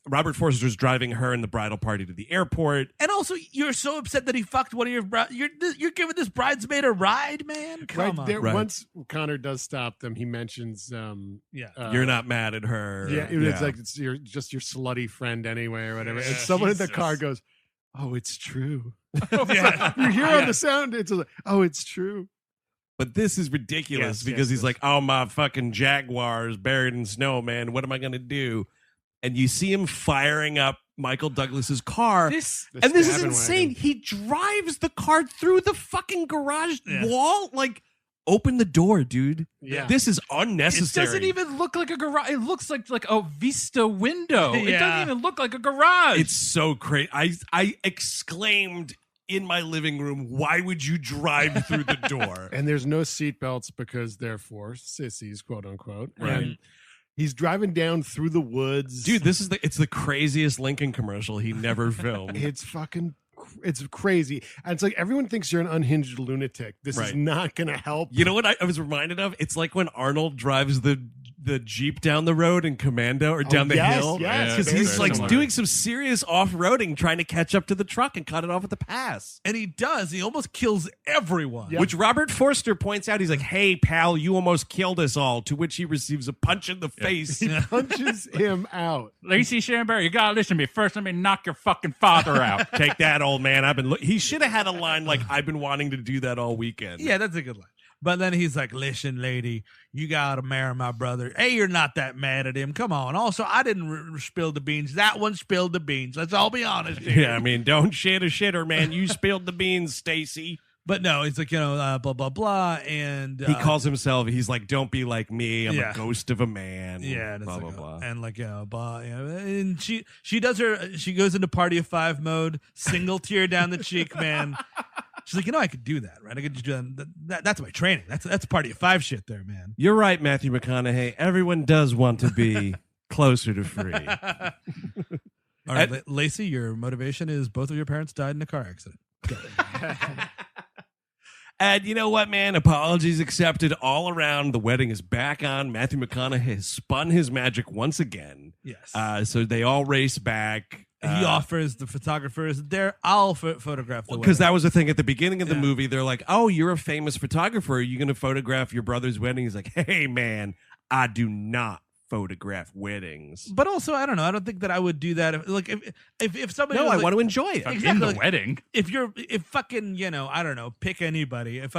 Robert Forster's driving her and the bridal party to the airport. And also, you're so upset that he fucked one of your you're giving this bridesmaid a ride, man. Come Right on. there, Right. once Connor does stop them, he mentions, Yeah. You're not mad at her. yeah, it's like it's your slutty friend anyway or whatever. And Yeah, someone in the Jesus. car goes, "Oh, it's true." Yeah. You hear on the sound, it's like, "Oh, it's true." But this is ridiculous Yes, because yes, he's yes. like, "Oh, my fucking Jaguar is buried in snow, man. What am I gonna do?" And you see him firing up Michael Douglas's car. The And this is stabbing insane. wagon. He drives the car through the fucking garage Yeah. wall. Like, open the door, dude. Yeah. This is It unnecessary. doesn't even look like a garage. It looks like a Vista window. It Yeah. doesn't even look like a garage. It's so crazy. I exclaimed in my living room, "Why would you drive through the door?" And there's no seatbelts because they're for sissies, quote unquote. Right. And he's driving down through the woods. Dude, it's the craziest Lincoln commercial he never filmed. It's crazy. And it's like everyone thinks you're an unhinged lunatic. This is Right. not going to help. You know what I was reminded of? It's like when Arnold drives the Jeep down the road in Commando or down the yes, hill. yes, Because very he's like similar. doing some serious off-roading trying to catch up to the truck and cut it off at the pass. And he does. He almost kills everyone. Yeah. Which Robert Forster points out. He's like, "Hey, pal, you almost killed us all." To which he receives a punch in the face. He punches him out. Lacey Chabert, you gotta listen to me first. Let me knock your fucking father out. Take that, old man. He should have had a line like, "I've been wanting to do that all weekend." Yeah, that's a good line. But then he's like, listen, lady, you got to marry my brother. Hey, you're not that mad at him. Come on. Also, I didn't spill the beans. That one spilled the beans. Let's all be honest here. Yeah, I mean, don't shit a shitter, man. You spilled the beans, Stacy. But no, he's like, blah, blah, blah. And He calls himself, he's like, don't be like me. I'm Yeah. a ghost of a man. yeah, and it's blah, like, blah, blah. And like, blah, and she goes into Party of Five mode, single tear down the cheek, man. She's like, I could do that, right? I could just do that. That's my training. That's Party of Five shit there, man. You're right, Matthew McConaughey. Everyone does want to be closer to free. All right, Lacey, your motivation is both of your parents died in a car accident. And you know what, man? Apologies accepted all around. The wedding is back on. Matthew McConaughey has spun his magic once again. Yes. So they all race back. He offers the photographers there. I'll photograph the Because wedding. that was the thing at the beginning of the Yeah. movie. They're like, "Oh, you're a famous photographer. Are you going to photograph your brother's wedding?" He's like, "Hey, man, I do not photograph weddings. But also, I don't know. I don't think that I would do that. If somebody, No, was I like, want to enjoy it." Exactly. In the Like, wedding. if fucking, I don't know, pick anybody. If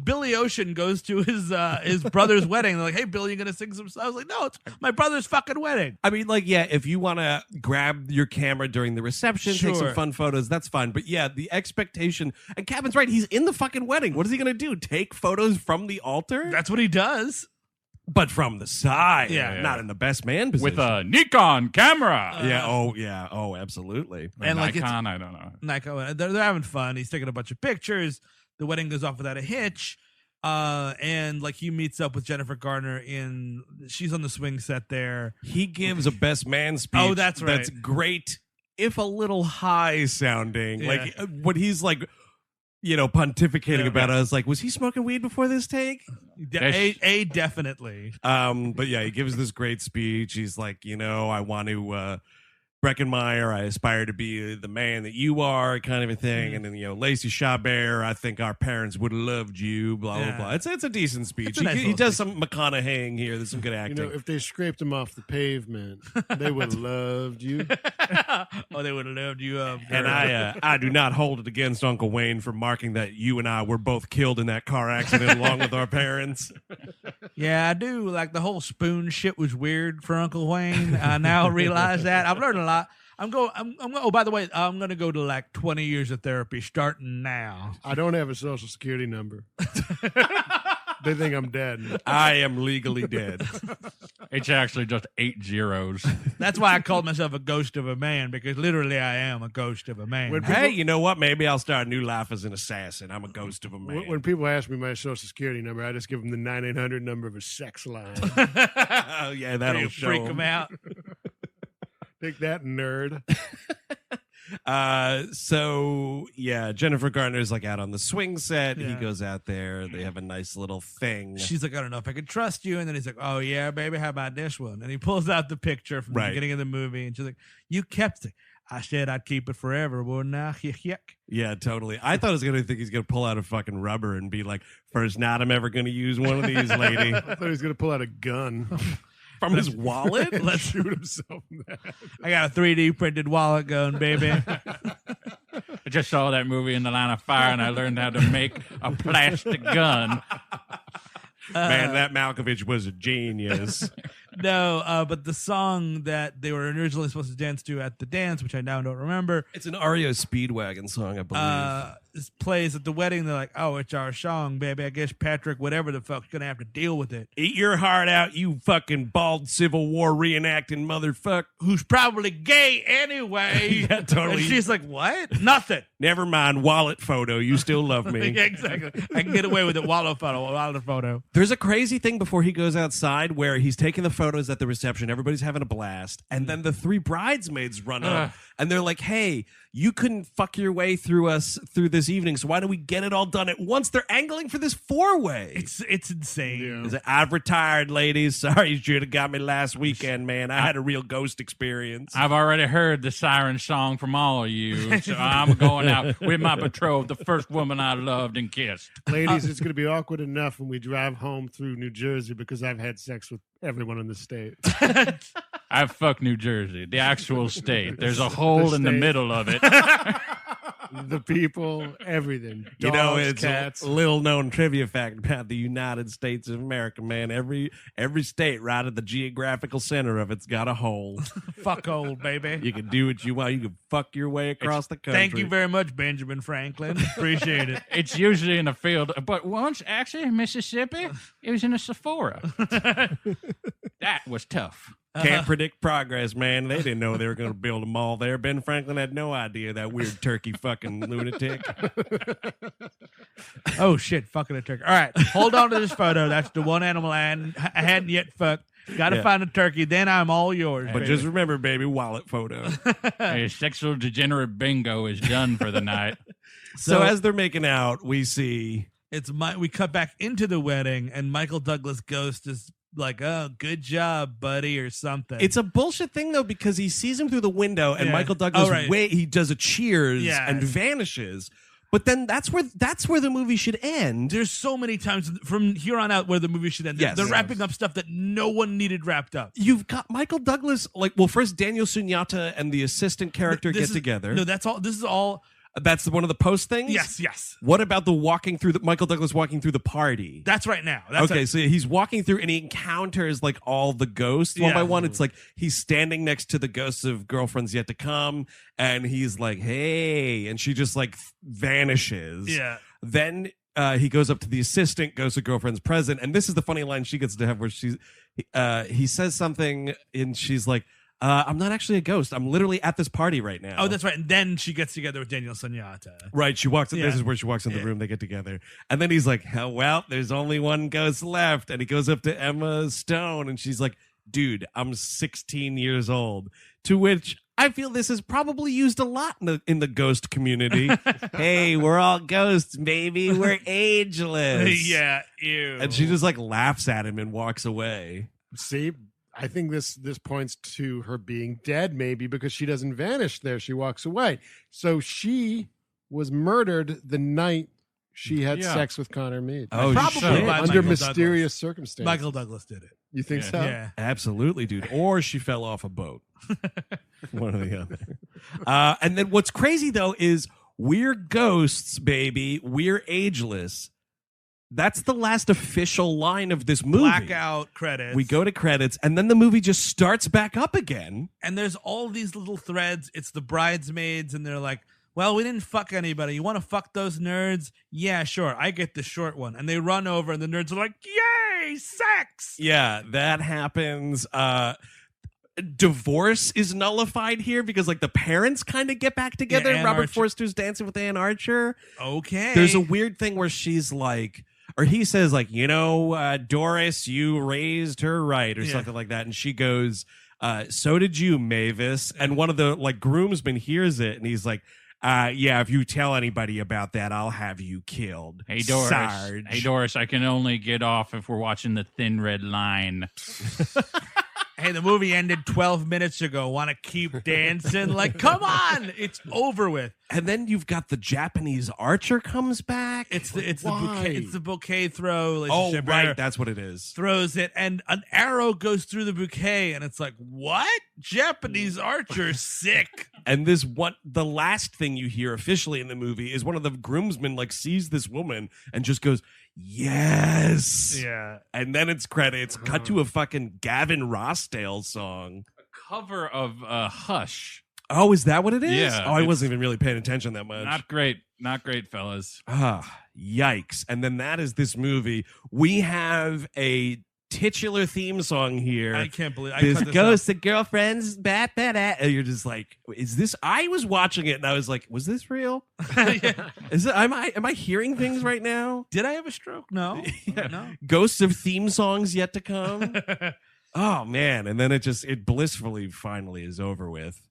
Billy Ocean goes to his brother's wedding, they're like, "Hey, Billy, you gonna sing some?" I was like, "No, it's my brother's fucking wedding." I mean, like, yeah, if you want to grab your camera during the reception, take some Sure. fun photos, that's fine. But yeah, the expectation, and Kevin's right, he's in the fucking wedding. What is he going to do? Take photos from the altar? That's what he does. But from the side. Yeah. Not in the best man position. With a Nikon camera. Yeah. Oh, absolutely. Or And, like, Nikon, I don't know. Like, they're having fun. He's taking a bunch of pictures. The wedding goes off without a hitch. And like he meets up with Jennifer Garner she's on the swing set there. He gives a best man speech. Oh, that's right. That's great, if a little high sounding. Yeah. Like when he's like, pontificating Yeah, about us. Like, was he smoking weed before this take? Definitely. But yeah, he gives this great speech. He's like, I want to Breckin Meyer, I aspire to be the man that you are, kind of a thing. And then, Lacey Chabert, I think our parents would have loved you, blah, Yeah. blah, blah. It's a decent speech. It's a nice He little does some McConaughey here. There's some good acting. If they scraped him off the pavement, they would have loved you. Oh, they would have loved you up. And I do not hold it against Uncle Wayne for marking that you and I were both killed in that car accident along with our parents. Yeah, I do. Like the whole spoon shit was weird for Uncle Wayne. I now realize that. I've learned a lot. Oh, by the way, I'm going to go to like 20 years of therapy starting now. I don't have a social security number. They think I'm dead. I am legally dead. It's actually just 8 zeros. That's why I called myself a ghost of a man, because literally I am a ghost of a man. When Hey, you know what? Maybe I'll start a new life as an assassin. I'm a ghost of a man. When people ask me my social security number, I just give them the 9-800 number of a sex line. Oh, yeah, that'll You show freak 'em. him out. Take that, nerd. So yeah, Jennifer Garner's like out on the swing set. He Yeah. goes out there. They have a nice little thing. She's like, I don't know if I can trust you. And then he's like, oh, yeah, baby, how about this one? And he pulls out the picture from the Right. beginning of the movie. And she's like, you kept it. I said I'd keep it forever, wouldn't I? Yuck. Yeah, totally. I thought I was gonna think he's gonna pull out a fucking rubber and be like, first night I'm ever gonna use one of these, lady. I thought he was going to pull out a gun. From his wallet? Let's shoot himself in the head. I got a 3D printed wallet gun, baby. I just saw that movie In the Line of Fire, and I learned how to make a plastic gun. Man, that Malkovich was a genius. No, but the song that they were originally supposed to dance to at the dance, which I now don't remember, It's an REO Speedwagon song, I believe. plays at the wedding. They're like, oh, it's our song, baby. I guess Patrick, whatever the fuck's going to have to deal with it. Eat your heart out, you fucking bald Civil War reenacting motherfucker. Who's probably gay anyway. Yeah, totally. And she's like, what? Nothing. Never mind, wallet photo. You still love me. Yeah, exactly. I can get away with it. Wallet photo. There's a crazy thing before he goes outside where he's taking the photos at the reception. Everybody's having a blast. And then the 3 bridesmaids run up and they're like, hey, you couldn't fuck your way through this evening. So why don't we get it all done at once? They're angling for this 4-way. It's insane. He's like, I've retired, ladies. Sorry, you should have got me last weekend, man. I had a real ghost experience. I've already heard the siren song from all of you, so I'm going out with my betrothed, the first woman I loved and kissed. Ladies, it's going to be awkward enough when we drive home through New Jersey because I've had sex with everyone in the state. I've fucked New Jersey, the actual state. There's a hole in the state. middle of it. the people, everything. You know, Dogs, it's cats. a little known trivia fact about the United States of America, man. Every state right at the geographical center of it's got a hole. Fuck old, baby. You can do what you want. You can fuck your way across the country. Thank you very much, Benjamin Franklin. Appreciate it. It's usually in a field, but once actually in Mississippi, it was in a Sephora. That was tough. Can't predict progress, man. They didn't know they were going to build a mall there. Ben Franklin had no idea, that weird turkey fucking lunatic. Oh, shit. Fucking a turkey. All right. Hold on to this photo. That's the one animal I hadn't yet fucked. Got to find a turkey. Then I'm all yours. But baby. just remember, baby, wallet photo. Hey, sexual degenerate bingo is done for the night. So as they're making out, we see... we cut back into the wedding, and Michael Douglas Ghost is like, oh, good job, buddy, or something. It's a bullshit thing, though, because he sees him through the window, and Yeah. Michael Douglas, Oh, right. he does a cheers Yeah. and vanishes. But then that's where the movie should end. There's so many times from here on out where the movie should end. Yes. They're wrapping up stuff that no one needed wrapped up. You've got Michael Douglas, first Daniel Sunjata and the assistant character This get is- together. No, that's all. This is all. That's one of the post things? Yes. What about Michael Douglas walking through the party? That's right now. That's Okay, so he's walking through and he encounters like all the ghosts one Yeah. by one. It's like he's standing next to the ghosts of girlfriends yet to come, and he's like, "Hey," and she just like vanishes. Yeah. Then he goes up to the assistant, goes to girlfriend's present, and this is the funny line she gets to have where he says something and she's like, I'm not actually a ghost. I'm literally at this party right now. Oh, that's right. And then she gets together with Daniel Sunjata. Right, she walks. Yeah. This is where she walks in the Yeah. room. They get together, and then he's like, "Oh, well, there's only one ghost left." And he goes up to Emma Stone, and she's like, "Dude, I'm 16 years old." To which I feel this is probably used a lot in the ghost community. Hey, we're all ghosts, baby. We're ageless. Yeah. Ew. And she just like laughs at him and walks away. See, I think this points to her being dead, maybe because she doesn't vanish there. She walks away. So she was murdered the night she had Yeah. sex with Connor Mead. Oh, Probably shit. by Under Michael mysterious circumstances. Michael Douglas did it. You think Yeah. so? Yeah. Absolutely, dude. Or she fell off a boat. One or the other. And then what's crazy, though, is we're ghosts, baby. We're ageless. That's the last official line of this movie. Blackout credits. We go to credits, and then the movie just starts back up again. And there's all these little threads. It's the bridesmaids, and they're like, well, we didn't fuck anybody. You want to fuck those nerds? Yeah, sure. I get the short one. And they run over, and the nerds are like, yay, sex. Yeah, that happens. Divorce is nullified here because like the parents kind of get back together. Ann Robert Archer. Forster's dancing with Ann Archer. Okay. There's a weird thing where she's like, or he says like, Doris, you raised her right, or Yeah. something like that, and she goes, so did you, Mavis. And one of the like groomsmen hears it, and he's like, yeah, if you tell anybody about that, I'll have you killed. Hey, Doris. Sarge. Hey, Doris, I can only get off if we're watching the Thin Red Line. Hey, the movie ended 12 minutes ago. Want to keep dancing? Like, come on. It's over with. And then you've got the Japanese archer comes back. It's the Why? bouquet. It's the bouquet throw. Like, Oh, Chabert right. That's what it is. throws it, and an arrow goes through the bouquet, and it's like, what? Japanese archer, sick. And the last thing you hear officially in the movie is one of the groomsmen like sees this woman and just goes, yes. Yeah. And then it's credits. Cut to a fucking Gavin Rossdale song. Cover of Hush. Oh, is that what it is? Yeah, Oh, I it's- wasn't even really paying attention that much. Not great. Not great, fellas. Yikes. And then that is this movie. We have a titular theme song here. I can't believe I This cut this ghost of girlfriends, and you're just like, is this? I was watching it and I was like, was this real? out. Yeah. Is it? Am I hearing things right now? Did I have a stroke? No. Yeah. No. Ghosts of theme songs yet to come. Oh man! And then it blissfully finally is over with.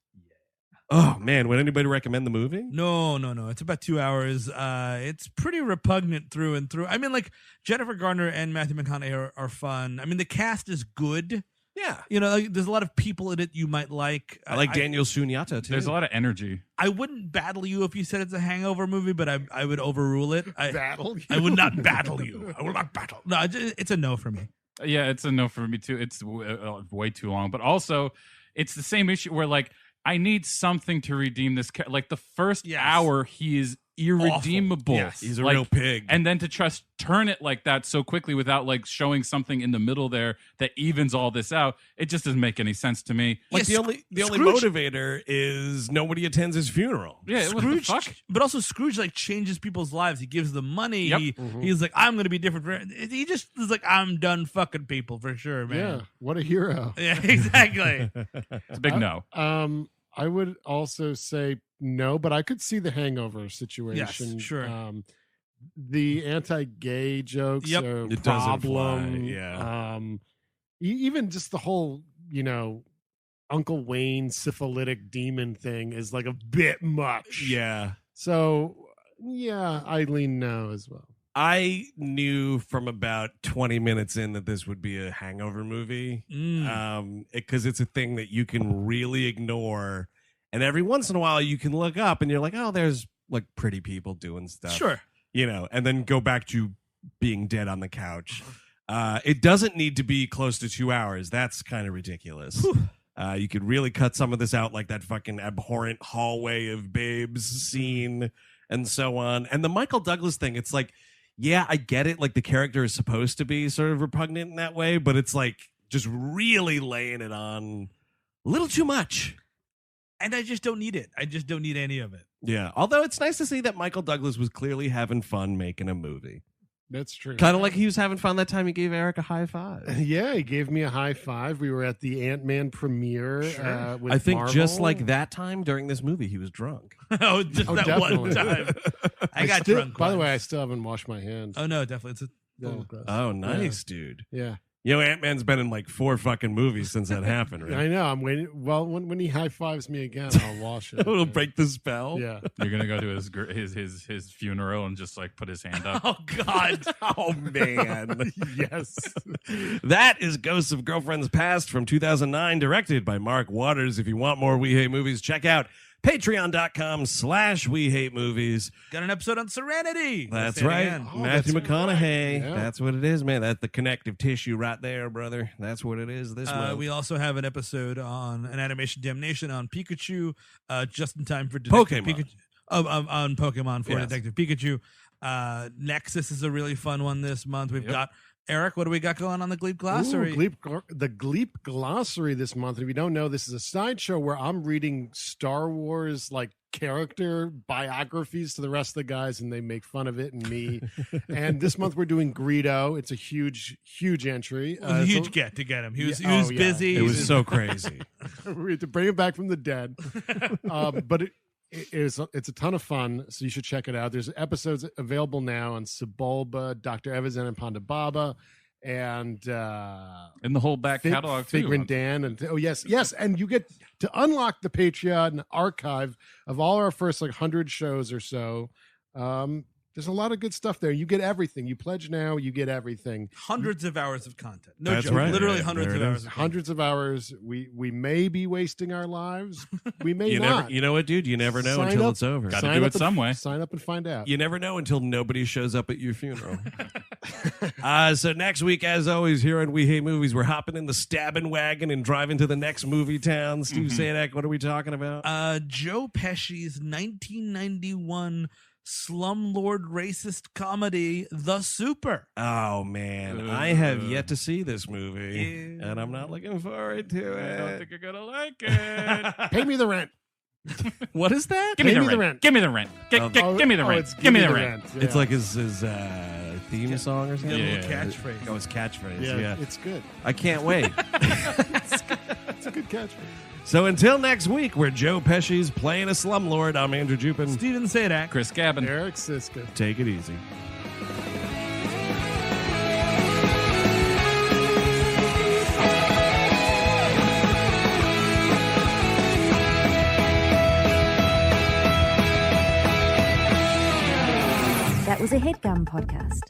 Oh man! Would anybody recommend the movie? No. It's about 2 hours. It's pretty repugnant through and through. I mean, like Jennifer Garner and Matthew McConaughey are fun. I mean, the cast is good. Yeah, You know, like, there's a lot of people in it you might like. I like Daniel Sunjata too. There's a lot of energy. I wouldn't battle you if you said it's a Hangover movie, but I would overrule it. Battle. I would not battle you. I will not battle. No, it's a no for me. Yeah, it's a no for me too. It's way too long. But also, it's the same issue where like I need something to redeem this. Like the first hour, he is irredeemable. Yes. He's a real pig. And then to just turn it like that so quickly without like showing something in the middle there that evens all this out, it just doesn't make any sense to me. Like Yeah, the only Scrooge- motivator is nobody attends his funeral. Yeah, what the Scrooge, fuck? but also Scrooge like changes people's lives. He gives them money. Yep. He's like, I'm gonna be different. He just is like, I'm done fucking people for sure, man. Yeah, what a hero. Yeah, exactly. It's a big no. I would also say no, but I could see the Hangover situation. Yes, sure. The anti-gay jokes Yep. are a It doesn't problem. fly, yeah. Even just the whole, Uncle Wayne syphilitic demon thing is like a bit much. Yeah. So, yeah, I lean no as well. I knew from about 20 minutes in that this would be a Hangover movie. Because it's a thing that you can really ignore. And every once in a while you can look up and you're like, oh, there's like pretty people doing stuff. Sure. And then go back to being dead on the couch. It doesn't need to be close to 2 hours. That's kind of ridiculous. You could really cut some of this out, like that fucking abhorrent hallway of babes scene and so on. And the Michael Douglas thing, it's like, yeah, I get it. Like the character is supposed to be sort of repugnant in that way, but it's like just really laying it on a little too much. And I just don't need it. I just don't need any of it. Yeah. Although it's nice to see that Michael Douglas was clearly having fun making a movie. That's true. Kind of like he was having fun that time he gave Eric a high five. Yeah, he gave me a high five. We were at the Ant-Man premiere with I think just Marvel. like that time during this movie, he was drunk. Oh, just that definitely. one time. I got still, drunk. By the once. way, I still haven't washed my hands. Oh no, definitely. It's a Yeah. little gross. Oh, nice, dude. Yeah. Ant-Man's been in like 4 fucking movies since that happened, right? I know. I'm waiting. Well, when he high fives me again, I'll wash it. It'll break the spell. Yeah. You're gonna go to his funeral and just like put his hand up. Oh God. Oh, man. Yes. That is Ghosts of Girlfriends Past from 2009, directed by Mark Waters. If you want more We Hate Movies, check out patreon.com/We Hate Movies. Got an episode on Serenity. That's Say it right. again. Oh, Matthew that's McConaughey. right. Yeah. That's what it is, man. That's the connective tissue right there, brother. That's what it is this month. We also have an episode on an animation damnation on Pikachu, just in time for Detective Pokemon. Pikachu. On Pokemon for Yes. Detective Pikachu. Nexus is a really fun one this month. We've got Eric. What do we got going on the Gleep Glossary? The Gleep Glossary this month. If you don't know, this is a sideshow where I'm reading Star Wars like character biographies to the rest of the guys, and they make fun of it and me. And this month we're doing Greedo. It's a huge entry. It was a huge get to get him. He was busy. It was so crazy. We had to bring him back from the dead. But it's a ton of fun, so you should check it out. There's episodes available now on Sebulba, Dr. Evazan and Ponda Baba, and In the whole back catalog too. Figment Dan, and yes, and you get to unlock the Patreon archive of all our first 100 shows or so. There's a lot of good stuff there. You get everything. You pledge now, you get everything. Hundreds of hours of content. No That's joke. right. Literally Yeah, hundreds there of it hours. is. Of content. Hundreds of hours. We may be wasting our lives. We may You not. know what, dude? You never know Sign until up. it's over. Gotta Sign do up it some way. Sign up and find out. You never know until nobody shows up at your funeral. So next week, as always, here on We Hate Movies, we're hopping in the stabbing wagon and driving to the next movie town. Steve Sadek, what are we talking about? Joe Pesci's 1991 slumlord racist comedy, The Super. Oh, man. I have yet to see this movie, and I'm not looking forward to I don't it. think you're gonna like it. Pay me the rent. What is that? Give me Pay the me the rent. rent. Give me the rent. Give me the rent. It's Give me the rent. It's Yeah. like his theme song or something? Got a Yeah. little catchphrase. Oh, his catchphrase. yeah, Yeah. it's good. I can't wait. It's a good catchphrase. So until next week, where Joe Pesci's playing a slumlord, I'm Andrew Jupin. Steven Sadak. Chris Gavin. Eric Siska. Take it easy. That was a HeadGum podcast.